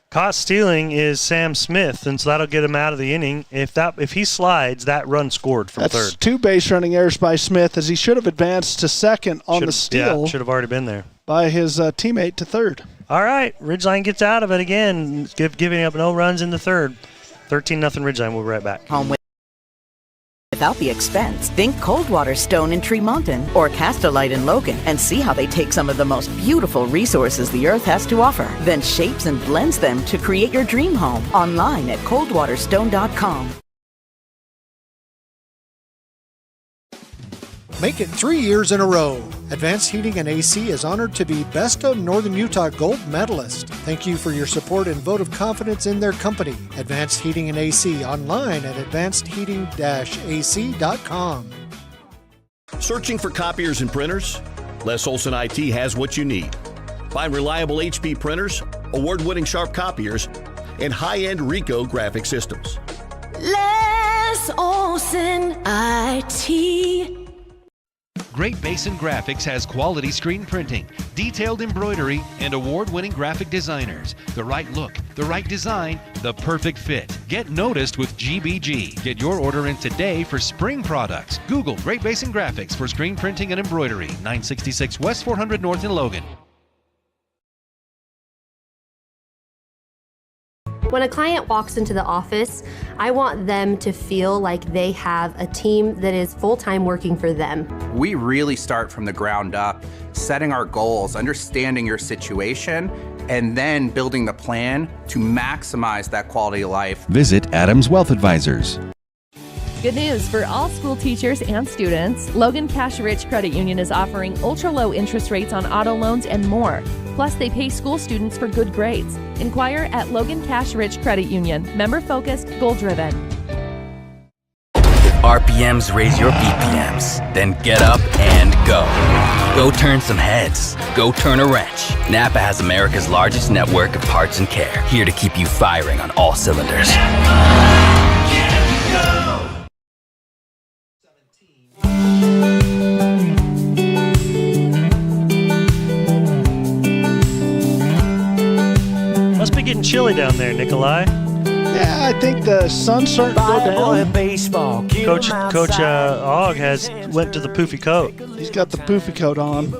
Caught stealing is Sam Smith, and so that'll get him out of the inning. If he slides, that run scored from third. That's 2 base running errors by Smith, as he should have advanced to second on the steal. Yeah, should have already been there. By his teammate to third. All right, Ridgeline gets out of it again, giving up no runs in the third. 13-0 Ridgeline. We'll be right back. Home without the expense. Think Coldwater Stone in Tremonton or Castolite in Logan and see how they take some of the most beautiful resources the earth has to offer, then shapes and blends them to create your dream home. Online at coldwaterstone.com. Make it 3 years in a row. Advanced Heating and AC is honored to be Best of Northern Utah Gold Medalist. Thank you for your support and vote of confidence in their company. Advanced Heating and AC online at advancedheating-ac.com. Searching for copiers and printers? Les Olson IT has what you need. Find reliable HP printers, award-winning Sharp copiers, and high-end Ricoh graphic systems. Les Olson IT. Great Basin Graphics has quality screen printing, detailed embroidery, and award-winning graphic designers. The right look, the right design, the perfect fit. Get noticed with GBG. Get your order in today for spring products. Google Great Basin Graphics for screen printing and embroidery. 966 West 400 North in Logan. When a client walks into the office, I want them to feel like they have a team that is full-time working for them. We really start from the ground up, setting our goals, understanding your situation, and then building the plan to maximize that quality of life. Visit Adams Wealth Advisors. Good news for all school teachers and students. Logan Cash Rich Credit Union is offering ultra-low interest rates on auto loans and more. Plus, they pay school students for good grades. Inquire at Logan Cash Rich Credit Union. Member-focused, goal-driven. If RPMs raise your BPMs, then get up and go. Go turn some heads. Go turn a wrench. Napa has America's largest network of parts and care, here to keep you firing on all cylinders. Must be getting chilly down there, Nikolai. Yeah, I think the sun's starting to go down. Baseball. Coach Ogg went to the poofy coat. He's got the poofy coat on.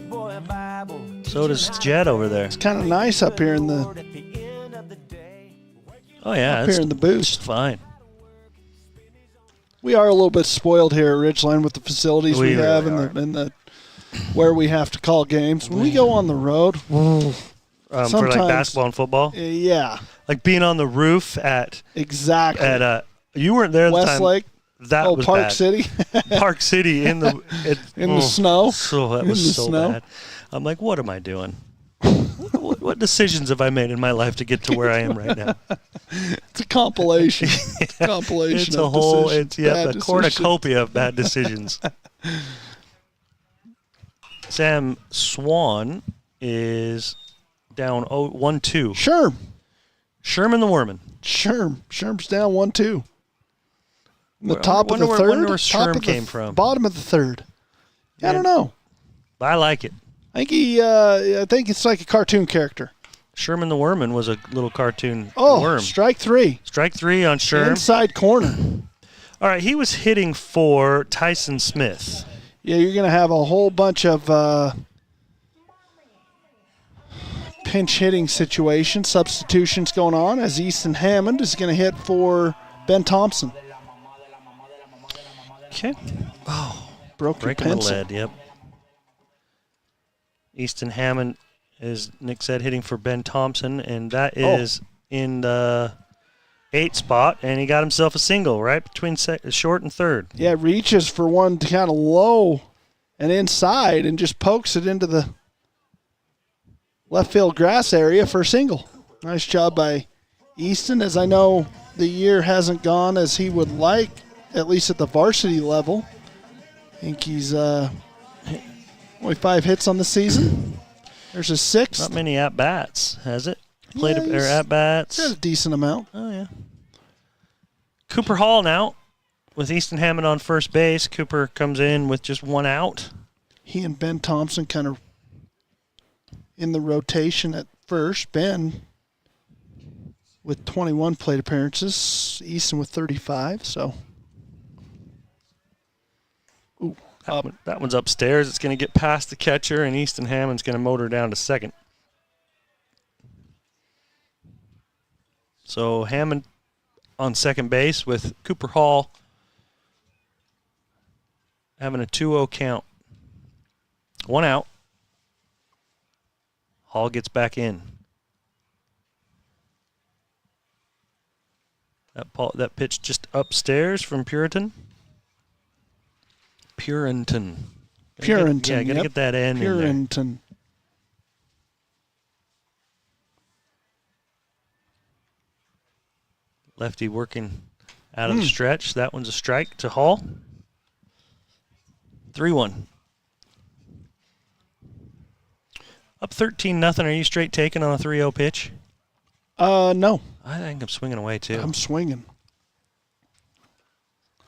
So does Jed over there. It's kind of nice up here in the. Oh yeah, up here in the boost. Fine. We are a little bit spoiled here at Ridgeline with the facilities we have really and the where we have to call games. When we go on the road, for like basketball and football. Yeah, like being on the roof at exactly at you weren't there at the time. Westlake. That was Park bad. City. Park City in the the snow. So that was so bad. I'm like, what am I doing? What decisions have I made in my life to get to where I am right now? It's a compilation. It's a compilation. It's a whole. It's a cornucopia of bad decisions. Sam Swan is down 1-2. Sherman the Worman. Sherm's down 1-2. The top of the third. Wonder where Sherm came from. Bottom of the third. I don't know. I like it. I think it's like a cartoon character. Sherman the Worman was a little cartoon worm. Strike three. Strike three on Sherm. Inside corner. All right, he was hitting for Tyson Smith. Yeah, you're going to have a whole bunch of pinch hitting situations, substitutions going on as Easton Hammond is going to hit for Ben Thompson. Okay. Oh, broke your breaking pencil. the lead, yep. Easton Hammond, as Nick said, hitting for Ben Thompson, and that is in the 8 spot, and he got himself a single right between short and third. Yeah, reaches for one to kind of low and inside and just pokes it into the left field grass area for a single. Nice job by Easton, as I know the year hasn't gone as he would like, at least at the varsity level. I think he's only 5 hits on the season. There's his 6th. Not many at-bats, has it? Played Yeah, or at-bats. Got a decent amount. Oh, yeah. Cooper Hall now with Easton Hammond on first base. Cooper comes in with just 1 out. He and Ben Thompson kind of in the rotation at first. Ben with 21 plate appearances. Easton with 35, so. Ooh. That one's upstairs. It's going to get past the catcher, and Easton Hammond's going to motor down to second. So Hammond on second base with Cooper Hall having a 2-0 count. 1 out. Hall gets back in. That pitch just upstairs from Purinton. Purinton, Gotta get that N in there. Purinton. Lefty working out of the stretch. That one's a strike to Hall. 3-1. Up 13-0. Are you straight taking on a 3-0 pitch? No. I think I'm swinging away, too. I'm swinging.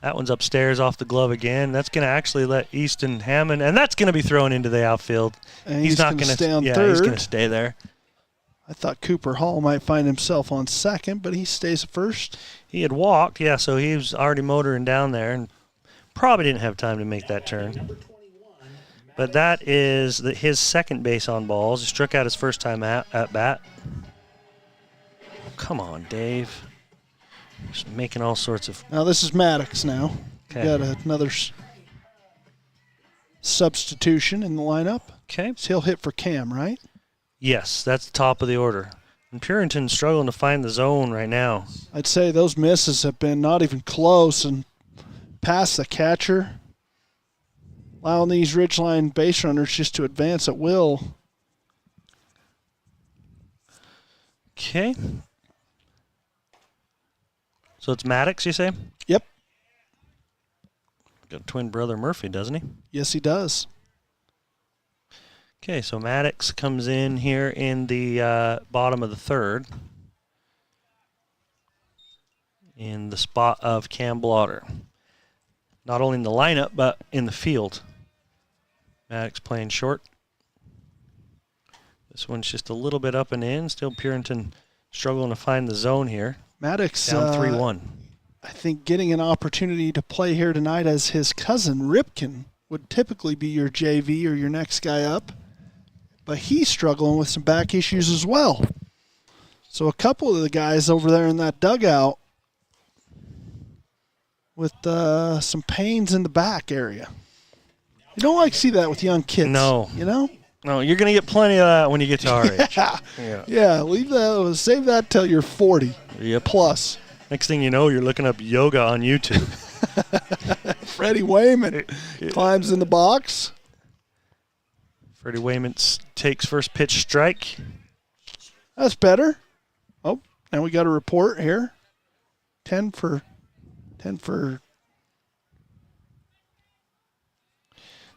That one's upstairs off the glove again. That's going to actually let Easton Hammond, and that's going to be thrown into the outfield. And he's not going to stay on third. He's going to stay there. I thought Cooper Hall might find himself on second, but he stays at first. He had walked, so he was already motoring down there and probably didn't have time to make that turn. But that is his second base on balls. He struck out his first time at bat. Come on, Dave. Just making all sorts of... Now this is Maddox now. Okay. Got another substitution in the lineup. Okay. So he'll hit for Cam, right? Yes, that's the top of the order. And Purinton's struggling to find the zone right now. I'd say those misses have been not even close and past the catcher. Allowing these Ridgeline base runners just to advance at will. Okay. So it's Maddox, you say? Yep. Got a twin brother Murphy, doesn't he? Yes, he does. Okay, so Maddox comes in here in the bottom of the third. In the spot of Cam Blotter. Not only in the lineup, but in the field. Maddox playing short. This one's just a little bit up and in. Still Purinton struggling to find the zone here. Maddox down 3-1. I think getting an opportunity to play here tonight as his cousin Ripken would typically be your JV or your next guy up. But he's struggling with some back issues as well. So a couple of the guys over there in that dugout with some pains in the back area. You don't like to see that with young kids. No. You know? No, you're going to get plenty of that when you get to our age. Yeah, leave that. Save that till you're 40 plus. Next thing you know, you're looking up yoga on YouTube. Freddie Wayman climbs in the box. Freddie Wayman takes first pitch strike. That's better. Oh, now we got a report here. 10 for.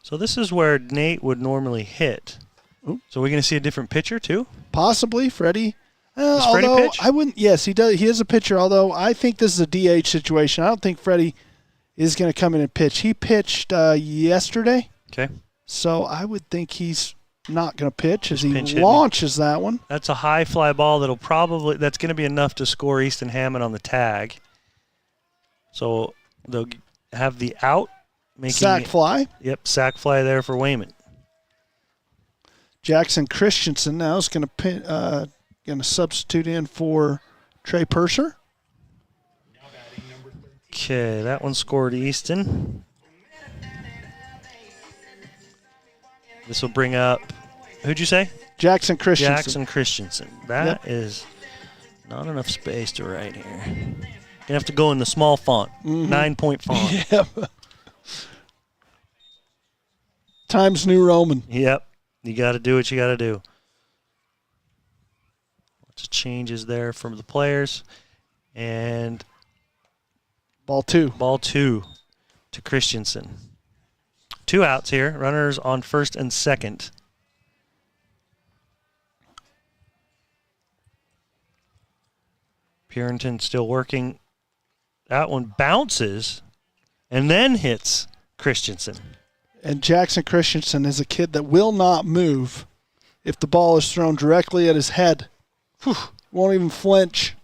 So this is where Nate would normally hit. Ooh. So we're going to see a different pitcher too? Possibly, Freddie. Does Freddie pitch? I wouldn't. Yes, he does. He is a pitcher. Although I think this is a DH situation. I don't think Freddie is going to come in and pitch. He pitched yesterday. Okay. So I would think he's not going to pitch as he launches that one. That's a high fly ball that's going to be enough to score Easton Hammond on the tag. So they'll have the out. Sack fly. Yep, sack fly there for Wayman. Jackson Christensen now is going to substitute in for Trey Purser. Okay, that one scored Easton. This will bring up, who'd you say? Jackson Christensen. Jackson Christensen. That is not enough space to write here. You're going to have to go in the small font, 9-point font. Yep. Times New Roman. Yep. You got to do what you got to do. Lots of changes there from the players. And ball 2. Ball 2 to Christensen. 2 outs here. Runners on first and second. Purinton still working. That one bounces and then hits Christensen. And Jackson Christensen is a kid that will not move if the ball is thrown directly at his head. Whew, won't even flinch.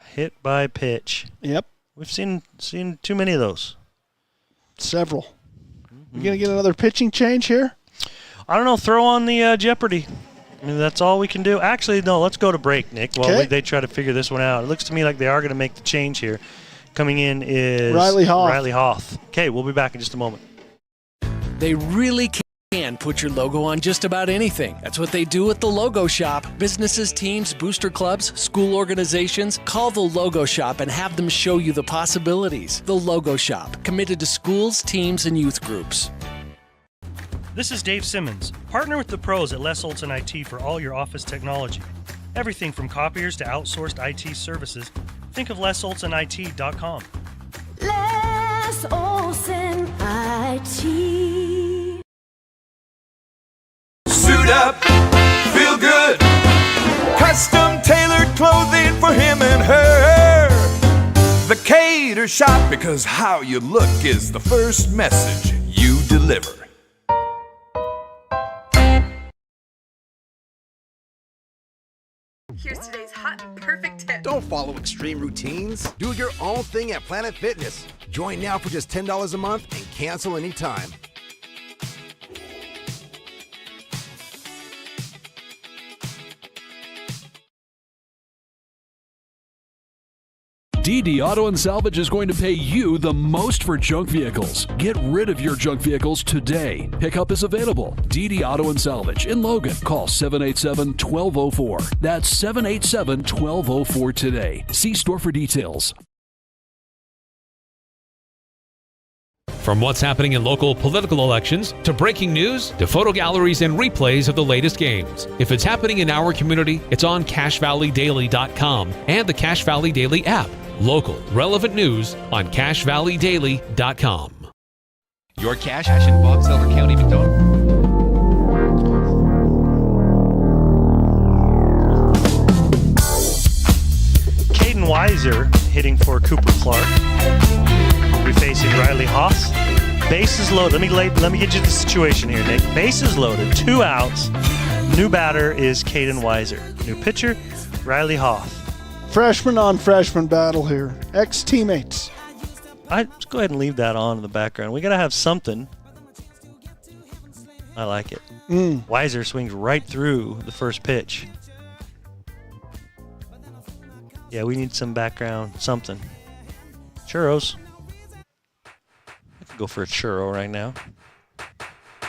Hit by pitch. Yep. We've seen too many of those. Several. You going to get another pitching change here? I don't know. Throw on the Jeopardy. I mean, that's all we can do. Actually, no, let's go to break, Nick, while they try to figure this one out. It looks to me like they are going to make the change here. Coming in is Riley Hoth. Riley Hoth. Okay, we'll be back in just a moment. They really can put your logo on just about anything. That's what they do at the Logo Shop. Businesses, teams, booster clubs, school organizations, call the Logo Shop and have them show you the possibilities. The Logo Shop, committed to schools, teams, and youth groups. This is Dave Simmons. Partner with the pros at Les Olson IT for all your office technology. Everything from copiers to outsourced IT services. Think of lesolsonit.com. Les Olson IT. Suit up, feel good. Custom tailored clothing for him and her. The Cater Shop, because how you look is the first message you deliver. Here's today's hot and perfect tip. Don't follow extreme routines. Do your own thing at Planet Fitness. Join now for just $10 a month and cancel anytime. DD Auto and Salvage is going to pay you the most for junk vehicles. Get rid of your junk vehicles today. Pickup is available. DD Auto and Salvage in Logan. Call 787-1204. That's 787-1204 today. See store for details. From what's happening in local political elections, to breaking news, to photo galleries and replays of the latest games. If it's happening in our community, it's on CashValleyDaily.com and the Cache Valley Daily app. Local, relevant news on CashValleyDaily.com. Your Cache in Box Elder County, McDonald. Caden Weiser hitting for Cooper Clark. We'll be facing Riley Hoth. Bases loaded. Let me get you the situation here, Nick. Bases loaded, 2 outs. New batter is Caden Weiser. New pitcher, Riley Hoth. Freshman on freshman battle here. Ex-teammates. Let's go ahead and leave that on in the background. We got to have something. I like it. Weiser swings right through the first pitch. Yeah, we need some background, something. Churros. I could go for a churro right now.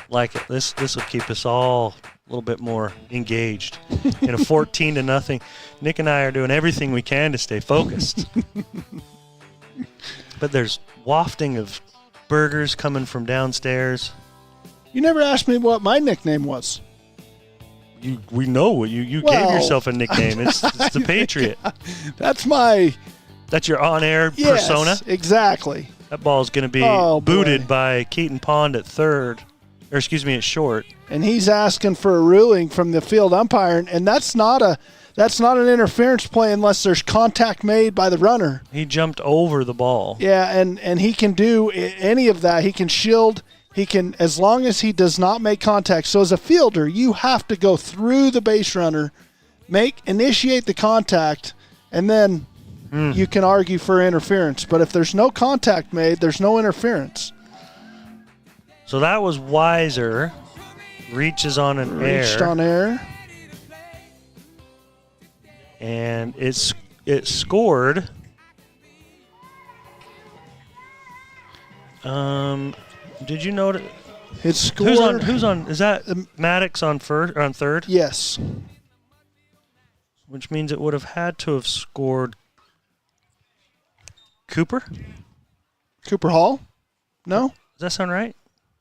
Like it. This will keep us all a little bit more engaged. In a 14-0, Nick and I are doing everything we can to stay focused. But there's wafting of burgers coming from downstairs. You never asked me what my nickname was. We know what you gave yourself a nickname. It's the Patriot. That's your on-air persona. Exactly. That ball's going to be booted by Keaton Pond at third. Or excuse me, at short. And he's asking for a ruling from the field umpire, and that's not an interference play unless there's contact made by the runner. He jumped over the ball. Yeah, and he can do any of that. He can shield. He can, as long as he does not make contact. So as a fielder, you have to go through the base runner, initiate the contact, and then you can argue for interference. But if there's no contact made, there's no interference. So that was Weiser. Reaches on an air. Reached on air. And it scored. Did you notice? It scored. Who's on? Is that Maddox on third? Yes. Which means it would have had to have scored Cooper Hall? No? Does that sound right?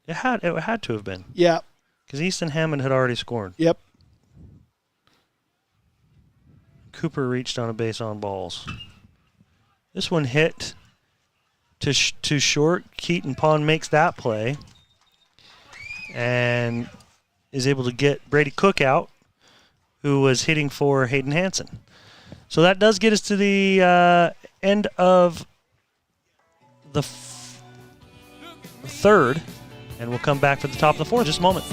It had to have been. Yeah. Because Easton Hammond had already scored. Yep. Cooper reached on a base on balls. This one hit to short. Keaton Pond makes that play and is able to get Brady Cook out, who was hitting for Hayden Hansen. So that does get us to the end of the third, and we'll come back for the top of the fourth in just a moment.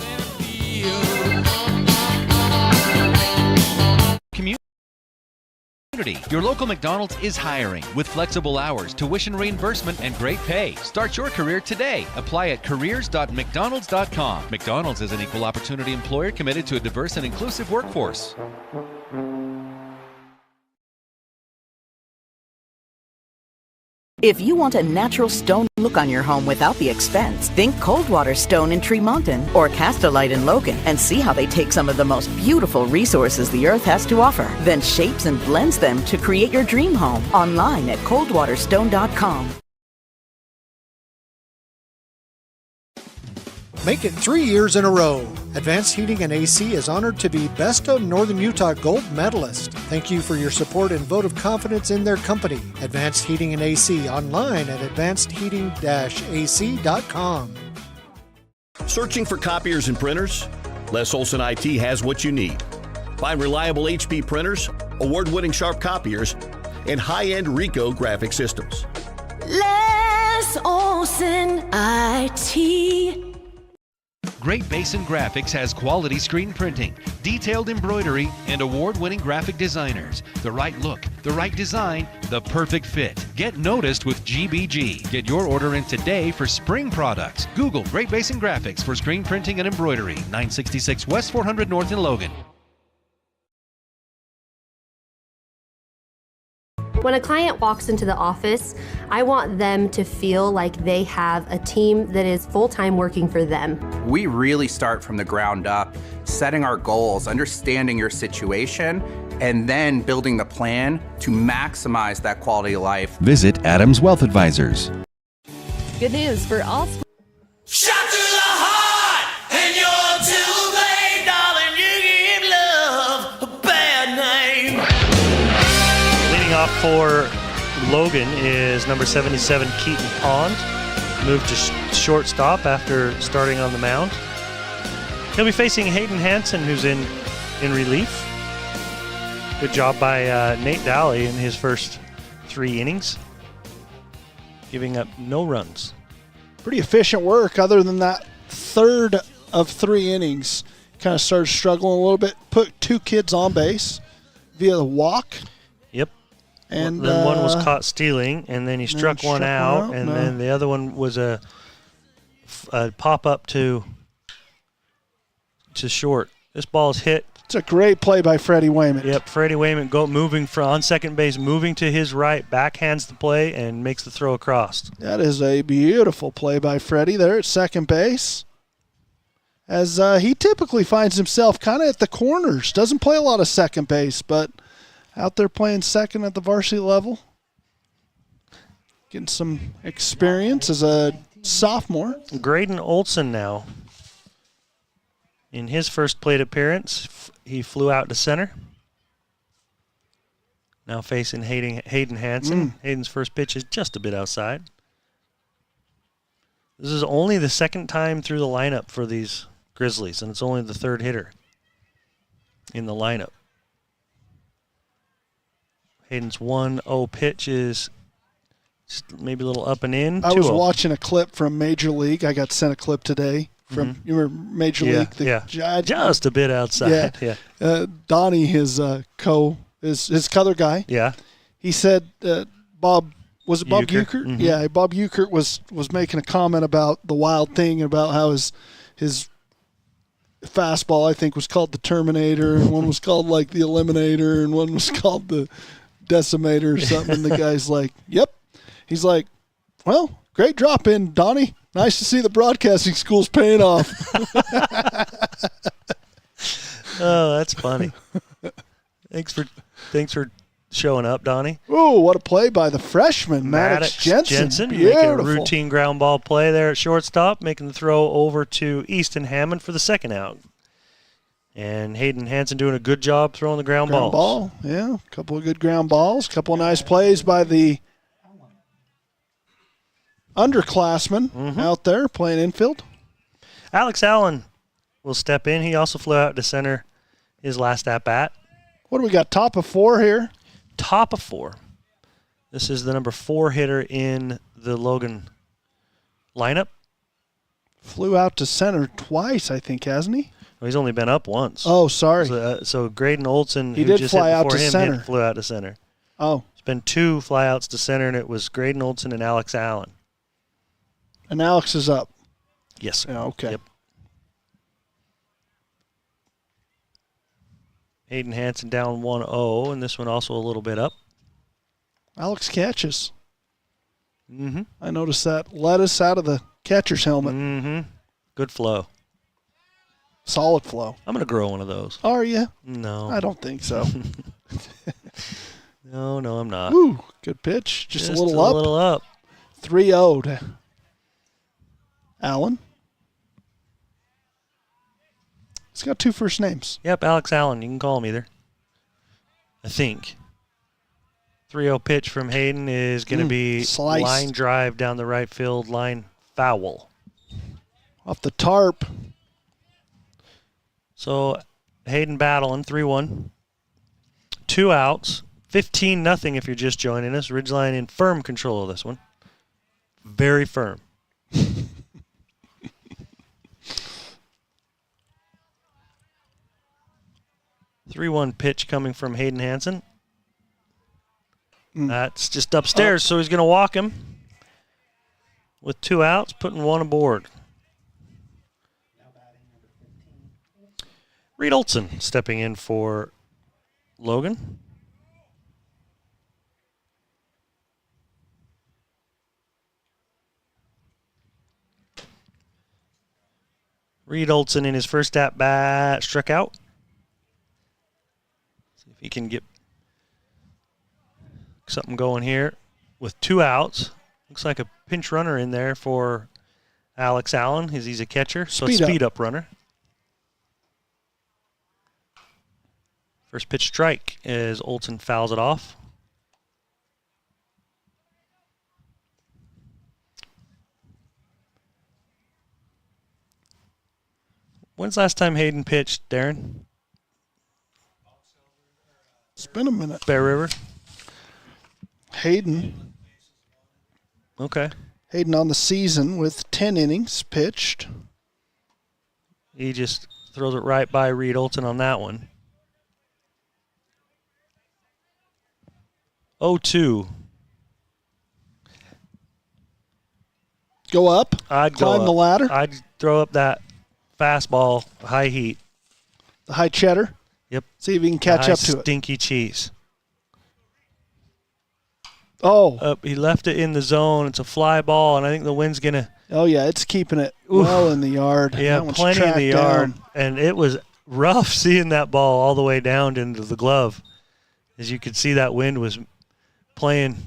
Your local McDonald's is hiring with flexible hours, tuition reimbursement, and great pay. Start your career today. Apply at careers.mcdonalds.com. McDonald's is an equal opportunity employer committed to a diverse and inclusive workforce. If you want a natural stone look on your home without the expense, think Coldwater Stone in Tremonton or Cast-A-Lite in Logan and see how they take some of the most beautiful resources the earth has to offer, then shapes and blends them to create your dream home. Online at coldwaterstone.com. Make it 3 years in a row. Advanced Heating and AC is honored to be Best of Northern Utah Gold Medalist. Thank you for your support and vote of confidence in their company. Advanced Heating and AC online at advancedheating-ac.com. Searching for copiers and printers? Les Olson IT has what you need. Find reliable HP printers, award-winning Sharp copiers, and high-end Ricoh graphic systems. Les Olson IT. Great Basin Graphics has quality screen printing, detailed embroidery, and award-winning graphic designers. The right look, the right design, the perfect fit. Get noticed with GBG. Get your order in today for spring products. Google Great Basin Graphics for screen printing and embroidery. 966 West 400 North in Logan. When a client walks into the office, I want them to feel like they have a team that is full-time working for them. We really start from the ground up, setting our goals, understanding your situation, and then building the plan to maximize that quality of life. Visit Adams Wealth Advisors. Good news for all Shot to the heart, and you're too late, darling. You give love a bad name. Leading off for Logan is number 77, Keaton Pond. Moved to shortstop after starting on the mound. He'll be facing Hayden Hansen, who's in relief. Good job by Nate Dowley in his first 3 innings, giving up no runs. Pretty efficient work other than that third of 3 innings. Kind of started struggling a little bit. Put 2 kids on base via the walk. Yep. And then one was caught stealing, and then he struck one out, and then the other one was a pop-up to short. This ball's hit. It's a great play by Freddie Wayman. Yep, Freddie Wayman moving on second base, moving to his right, backhands the play, and makes the throw across. That is a beautiful play by Freddie there at second base. As he typically finds himself kind of at the corners. Doesn't play a lot of second base, but out there playing second at the varsity level. Getting some experience as a sophomore. Graydon Olson now. In his first plate appearance, he flew out to center. Now facing Hayden Hansen. Hayden's first pitch is just a bit outside. This is only the second time through the lineup for these Grizzlies, and it's only the third hitter in the lineup. Hayden's 1-0 pitch is just maybe a little up and in. I was watching a clip from Major League. I got sent a clip today from you remember Major League. Just a bit outside. Yeah. Donnie, his color guy. Yeah. He said Bob Ueckert? Mm-hmm. Yeah, Bob Ueckert was making a comment about the Wild thing, about how his fastball, I think, was called the Terminator, and one was called like the Eliminator, and one was called the Decimator or something. And the guy's like, "Yep." He's like, "Well, great drop in, Donnie. Nice to see the broadcasting school's paying off." Oh, that's funny. Thanks for showing up, Donnie. Oh, what a play by the freshman, Maddox Jensen. Making a routine ground ball play there at shortstop, making the throw over to Easton Hammond for the second out. And Hayden Hansen doing a good job throwing the ground balls. Ball, yeah. A couple of good ground balls. A couple of nice plays by the underclassmen out there playing infield. Alex Allen will step in. He also flew out to center his last at-bat. What do we got, top of 4 here? Top of 4. This is the number 4 hitter in the Logan lineup. Flew out to center twice, I think, hasn't he? Well, he's only been up once. Oh, sorry. So Graydon Olson, He who did just fly hit out before to him, center. flew out to center. Oh. It's been 2 flyouts to center, and it was Graydon Olson and Alex Allen. And Alex is up. Yes. Yeah, okay. Yep. Hayden Hansen down 1-0, and this one also a little bit up. Alex catches. Mm-hmm. I noticed that lettuce out of the catcher's helmet. Mm-hmm. Good flow. Solid flow. I'm going to grow one of those. Are you? No. I don't think so. No, I'm not. Woo, good pitch. Just a little up. A little up. 3-0 to Allen. He's got 2 first names. Yep, Alex Allen. You can call him either. I think. 3-0 pitch from Hayden is going to be sliced. Line drive down the right field line, foul. Off the tarp. So Hayden battling 3-1. 2 outs. 15-0 if you're just joining us. Ridgeline in firm control of this one. Very firm. 3-1 pitch coming from Hayden Hansen. That's just upstairs, so he's going to walk him with 2 outs, putting 1 aboard. Reed Olson stepping in for Logan. Reed Olson in his first at-bat struck out. See if he can get something going here with 2 outs. Looks like a pinch runner in there for Alex Allen. He's a catcher, so speed up runner. First pitch strike as Olson fouls it off. When's the last time Hayden pitched, Darren? It's been a minute. Bear River. Hayden. Okay. Hayden on the season with 10 innings pitched. He just throws it right by Reed Olson on that one. 0-2. Go up. I'd climb the ladder. I'd throw up that fastball, high heat. The high cheddar. Yep. See if he can catch up to it. Stinky cheese. Oh. He left it in the zone. It's a fly ball, and I think the wind's going to... Oh, yeah, it's keeping it well in the yard. Yeah, plenty in the yard. And it was rough seeing that ball all the way down into the glove. As you could see, that wind was playing.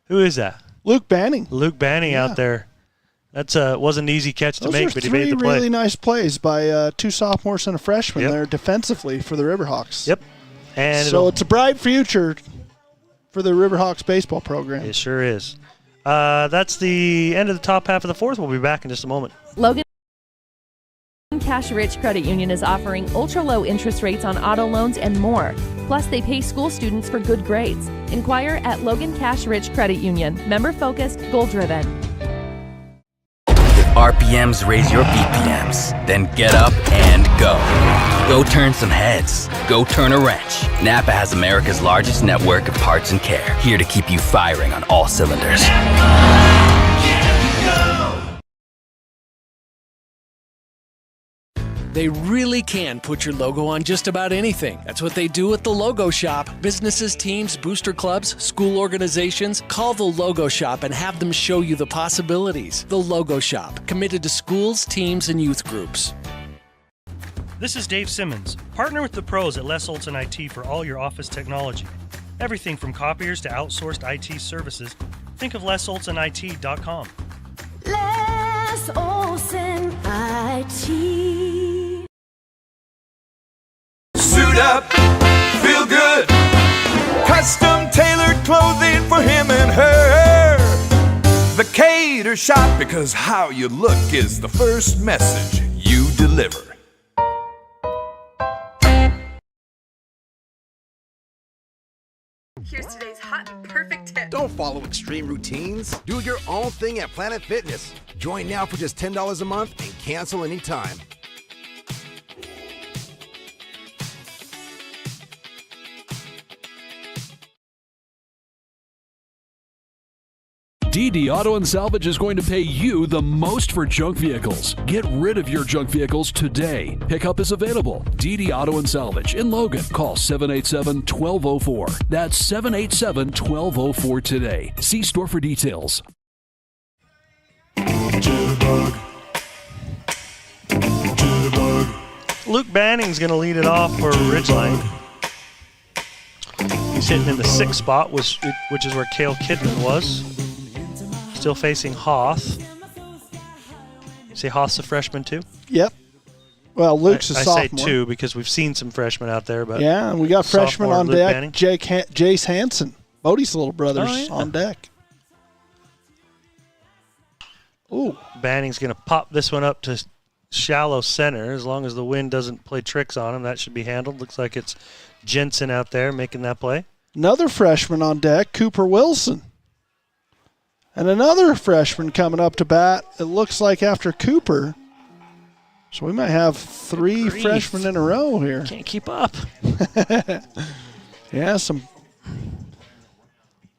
Who is that? Luke Banning. Luke Banning out there. That's wasn't an easy catch to make, but he made the play. Those are 3 really nice plays by 2 sophomores and a freshman there defensively for the Riverhawks. Yep. And so it's a bright future for the Riverhawks baseball program. It sure is. That's the end of the top half of the 4th. We'll be back in just a moment. Logan Cash Rich Credit Union is offering ultra-low interest rates on auto loans and more. Plus, they pay school students for good grades. Inquire at Logan Cash Rich Credit Union. Member-focused, goal-driven. RPMs raise your BPMs, then get up and go. Go turn some heads. Go turn a wrench. Napa has America's largest network of parts and care, here to keep you firing on all cylinders. They really can put your logo on just about anything. That's what they do at the Logo Shop. Businesses, teams, booster clubs, school organizations, call the Logo Shop and have them show you the possibilities. The Logo Shop, committed to schools, teams, and youth groups. This is Dave Simmons. Partner with the pros at Les Olson IT for all your office technology. Everything from copiers to outsourced IT services. Think of lesolsonit.com. Les Olson IT. suit up, feel good. Custom tailored clothing for him and her. The Cater Shop, because how you look is the first message you deliver. Here's today's hot and perfect tip. Don't follow extreme routines. Do your own thing at Planet Fitness. Join now for just $10 a month and cancel anytime. DD Auto and Salvage is going to pay you the most for junk vehicles. Get rid of your junk vehicles today. Pickup is available. DD Auto and Salvage in Logan. Call 787-1204. That's 787-1204 today. See store for details. Luke Banning's going to lead it off for Ridgeline. He's hitting in the 6th spot, which is where Cale Kidman was. Still facing Hoth. You say Hoth's a freshman too? Yep. Well, Luke's a sophomore. I say two because we've seen some freshmen out there. But yeah, and we got freshmen on Luke deck. Banning. Jace Hansen, Bodie's little brother's on deck. Ooh. Banning's going to pop this one up to shallow center. As long as the wind doesn't play tricks on him, that should be handled. Looks like it's Jensen out there making that play. Another freshman on deck, Cooper Wilson. And another freshman coming up to bat, it looks like after Cooper. So we might have three freshmen in a row here. Can't keep up. Yeah, a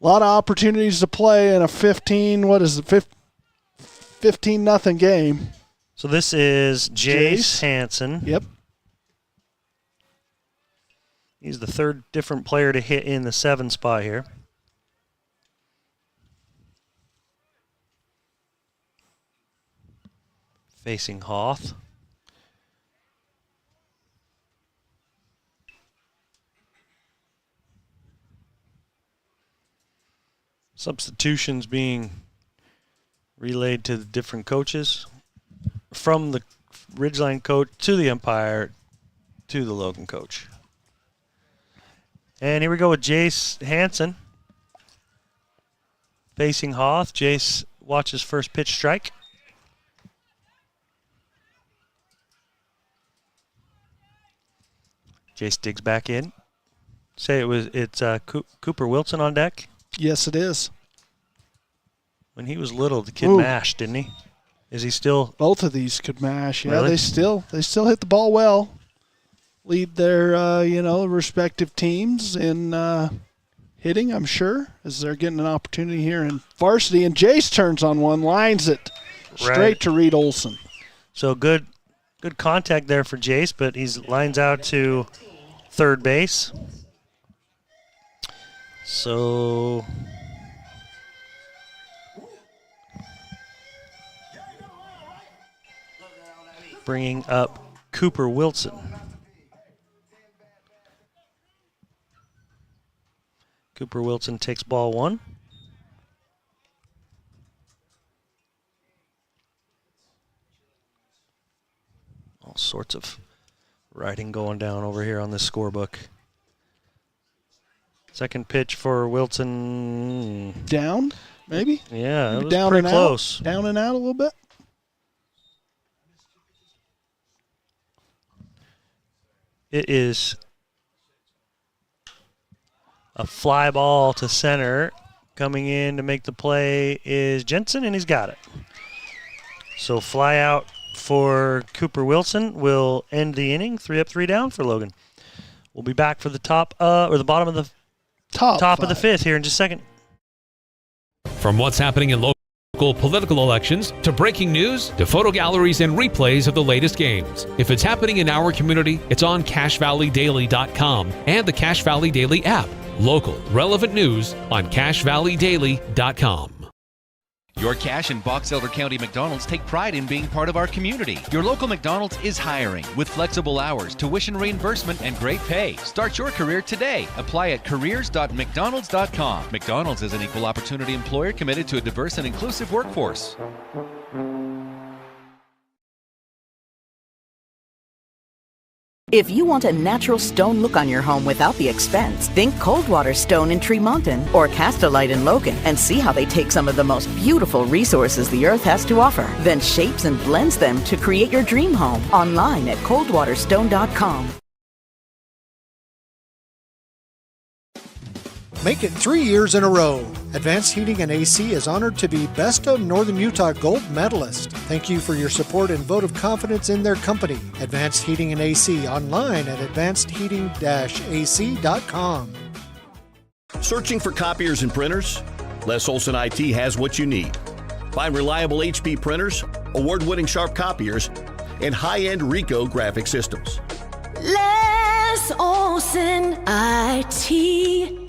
lot of opportunities to play in a 15-0 game. So this is Jace Hansen. Yep. He's the third different player to hit in the 7 spot here. Facing Hoth. Substitutions being relayed to the different coaches. From the Ridgeline coach to the umpire to the Logan coach. And here we go with Jace Hansen. Facing Hoth. Jace watches first pitch strike. Jace digs back in. Say it's Cooper Wilson on deck? Yes, it is. When he was little, the kid mashed, didn't he? Is he still? Both of these could mash. Yeah, Really? they still hit the ball well. Lead their respective teams in hitting, I'm sure, as they're getting an opportunity here in varsity. And Jace turns on one, lines it straight to Reed Olson. So good contact there for Jace, but he lines out to third base. So bringing up Cooper Wilson. Cooper Wilson takes ball 1. All sorts of writing going down over here on this scorebook. Second pitch for Wilson. Down, maybe? Yeah, maybe it was down pretty and close. Out. Down and out a little bit. It is a fly ball to center. Coming in to make the play is Jensen, and he's got it. So fly out for Cooper Wilson will end the inning. 3 up, 3 down for Logan. We'll be back for the the bottom of the top of the 5th here in just a second. From what's happening in local political elections to breaking news to photo galleries and replays of the latest games. If it's happening in our community, it's on CashValleyDaily.com and the Cache Valley Daily app. Local, relevant news on CashValleyDaily.com. Your Cache and Box Elder County McDonald's take pride in being part of our community. Your local McDonald's is hiring with flexible hours, tuition reimbursement, and great pay. Start your career today. Apply at careers.mcdonalds.com. McDonald's is an equal opportunity employer committed to a diverse and inclusive workforce. If you want a natural stone look on your home without the expense, think Coldwater Stone in Tremonton or Castolite in Logan and see how they take some of the most beautiful resources the earth has to offer, then shapes and blends them to create your dream home. Online at coldwaterstone.com. Make it 3 years in a row. Advanced Heating and AC is honored to be Best of Northern Utah Gold Medalist. Thank you for your support and vote of confidence in their company. Advanced Heating and AC online at advancedheating-ac.com. Searching for copiers and printers? Les Olson IT has what you need. Find reliable HP printers, award-winning Sharp copiers, and high-end Ricoh graphic systems. Les Olson IT.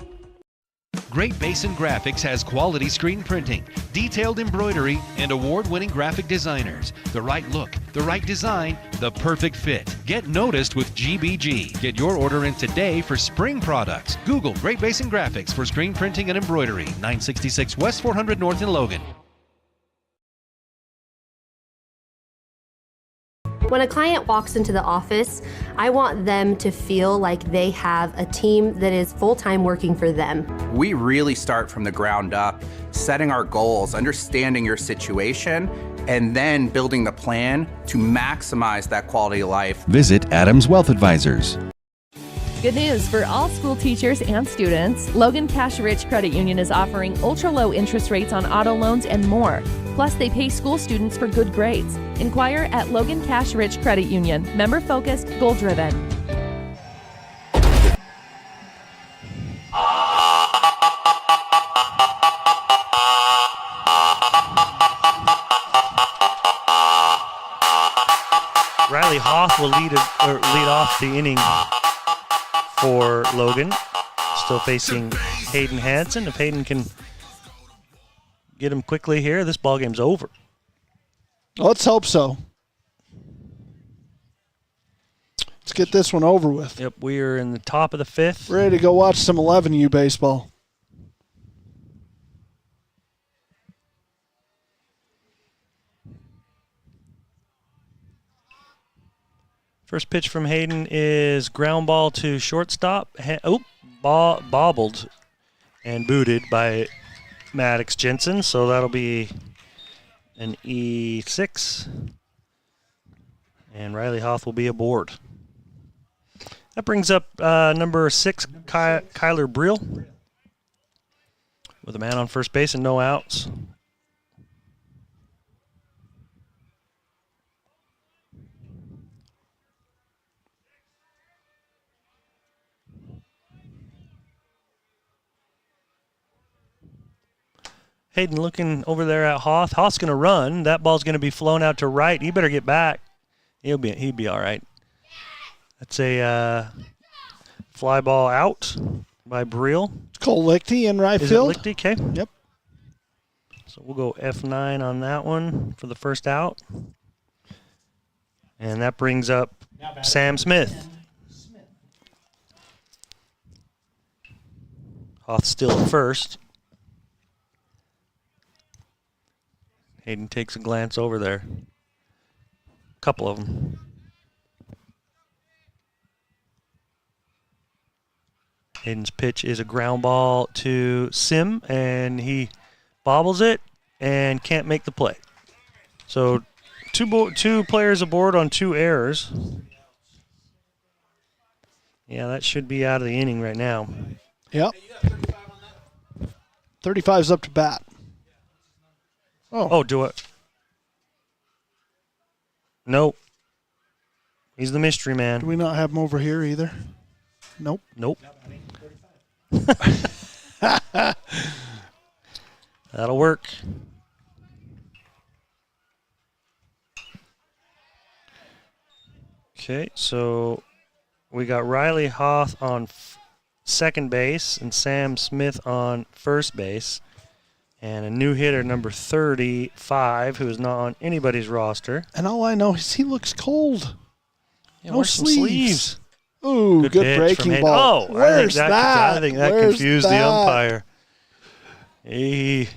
Great Basin Graphics has quality screen printing, detailed embroidery, and award-winning graphic designers. The right look, the right design, the perfect fit. Get noticed with GBG. Get your order in today for spring products. Google Great Basin Graphics for screen printing and embroidery. 966 West 400 North in Logan. When a client walks into the office, I want them to feel like they have a team that is full-time working for them. We really start from the ground up, setting our goals, understanding your situation, and then building the plan to maximize that quality of life. Visit Adams Wealth Advisors. Good news for all school teachers and students. Logan Cash Rich Credit Union is offering ultra-low interest rates on auto loans and more. Plus, they pay school students for good grades. Inquire at Logan Cash Rich Credit Union. Member-focused, goal-driven. Riley Hoth will lead off the inning for Logan. Still facing Hayden Hansen. If Hayden can get him quickly here, this ballgame's over. Let's hope so. Let's get this one over with. Yep, we are in the top of the fifth. Ready to go watch some 11U baseball. First pitch from Hayden is ground ball to shortstop. Bobbled and booted by Maddox Jensen, so that'll be an E6. And Riley Hoth will be aboard. That brings up number 6, Kyler Brill, with a man on first base and no outs. Hayden looking over there at Hoth. Hoth's going to run. That ball's going to be flown out to right. He better get back. He'd be all right. That's a fly ball out by Brill. It's Cole Lichty in right field. Is it Lichty? Okay. Yep. So we'll go F9 on that one for the first out. And that brings up Sam Smith. Hoth still at first. Hayden takes a glance over there. A couple of them. Hayden's pitch is a ground ball to Sim, and he bobbles it and can't make the play. So two players aboard on 2 errors. Yeah, that should be out of the inning right now. Yep. 35's up to bat. Oh, do it. Nope. He's the mystery man. Do we not have him over here either? Nope. Nope. That'll work. Okay, so we got Riley Hoth on second base and Sam Smith on first base. And a new hitter, number 35, who is not on anybody's roster. And all I know is he looks cold. Yeah, no sleeves. Ooh, good breaking ball. Oh, where's that? I think that confused the umpire. He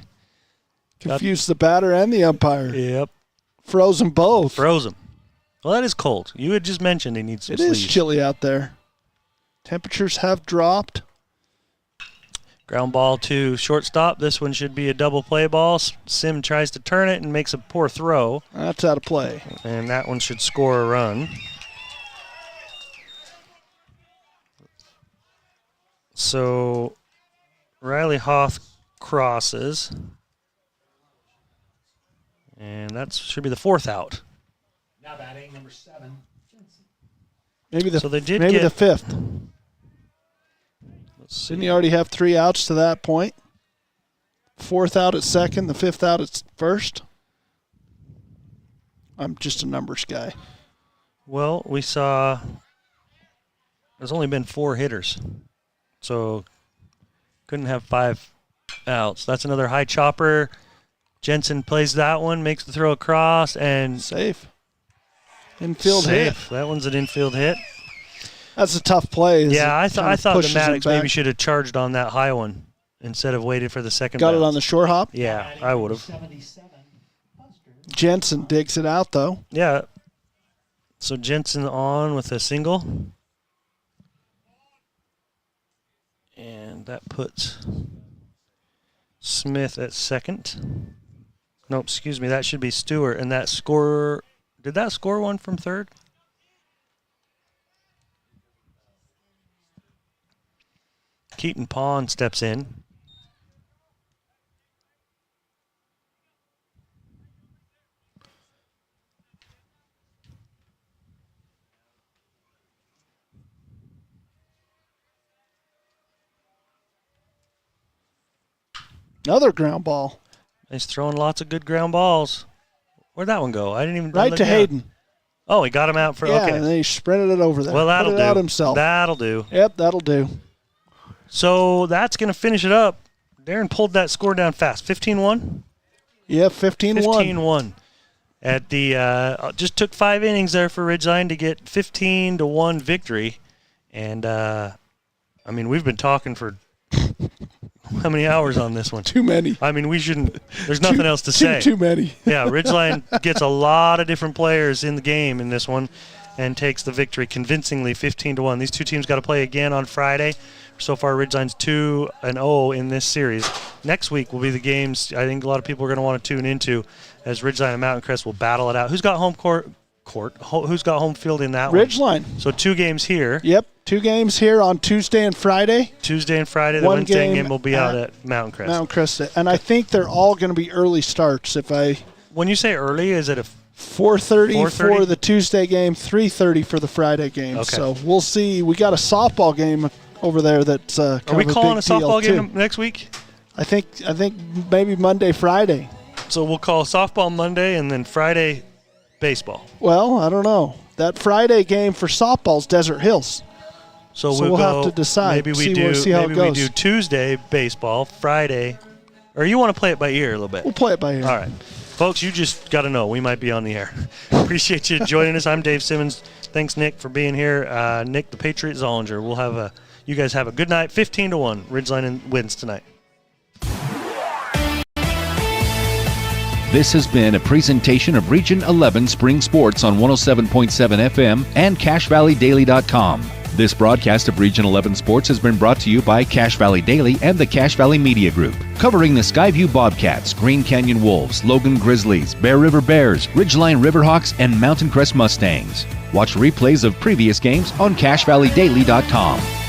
confused the batter and the umpire. Yep. Froze them both. Froze them. Well, that is cold. You had just mentioned they need some sleeves. It is chilly out there. Temperatures have dropped. Ground ball to shortstop. This one should be a double play ball. Sim tries to turn it and makes a poor throw. That's out of play. And that one should score a run. So Riley Hoth crosses. And that should be the 4th out. Now batting number 7. Maybe the so they did maybe get the 5th. Didn't he already have 3 outs to that point? 4th out at second, the 5th out at first. I'm just a numbers guy. Well, we saw there's only been 4 hitters, so couldn't have 5 outs. That's another high chopper. Jensen plays that one, makes the throw across, and safe. Infield hit. That one's an infield hit. That's a tough play. Yeah, I thought the Maddox maybe should have charged on that high one instead of waited for the second Got bounce. it on the short hop? Yeah, I would have. Jensen digs it out, though. Yeah. So Jensen on with a single. And that puts Smith at second. No, excuse me, that should be Stewart. And that score, did that score one from third? Keaton Pond steps in. Another ground ball. He's throwing lots of good ground balls. Where'd that one go? I didn't even. Right to Hayden. Oh, he got him out for. Yeah, okay. and then he sprinted it over there. Well, that'll Put it do. out himself. That'll do. Yep, that'll do. So that's going to finish it up. Darren pulled that score down fast. 15-1? Yeah, 15-1. 15-1. At the just took 5 innings there for Ridgeline to get 15-1 victory. And, I mean, we've been talking for how many hours on this one? Too many. I mean, we shouldn't – there's nothing else to say. Too many. Yeah, Ridgeline gets a lot of different players in the game in this one and takes the victory convincingly 15-1. These two teams got to play again on Friday. So far, Ridgeline's 2-0 in this series. Next week will be the games I think a lot of people are going to want to tune into as Ridgeline and Mountain Crest will battle it out. Who's got home court? Who's got home field in that Ridgeline. one? So 2 games here. Yep, 2 games here on Tuesday and Friday. Tuesday and Friday. The Wednesday game will be out at Mountain Crest. Mountain Crest. And I think they're all going to be early starts. When you say early, is it a 4:30 for the Tuesday game, 3:30 for the Friday game. Okay. So we'll see. We got a softball game over there that's kind Are we of a calling a big deal, softball game too. next week? I think maybe Monday, Friday. So we'll call softball Monday and then Friday baseball. Well, I don't know. That Friday game for softball's Desert Hills. So we'll have to decide. Maybe we see how it goes. do Tuesday baseball, Friday, or you want to play it by ear a little bit? We'll play it by ear. All right. Folks, you just got to know. We might be on the air. Appreciate you joining us. I'm Dave Simmons. Thanks, Nick, for being here. Nick, the Patriot Zollinger. You guys have a good night. 15-1. Ridgeline wins tonight. This has been a presentation of Region 11 Spring Sports on 107.7 FM and CacheValleyDaily.com. This broadcast of Region 11 Sports has been brought to you by Cache Valley Daily and the Cache Valley Media Group, covering the Skyview Bobcats, Green Canyon Wolves, Logan Grizzlies, Bear River Bears, Ridgeline Riverhawks, and Mountain Crest Mustangs. Watch replays of previous games on CacheValleyDaily.com.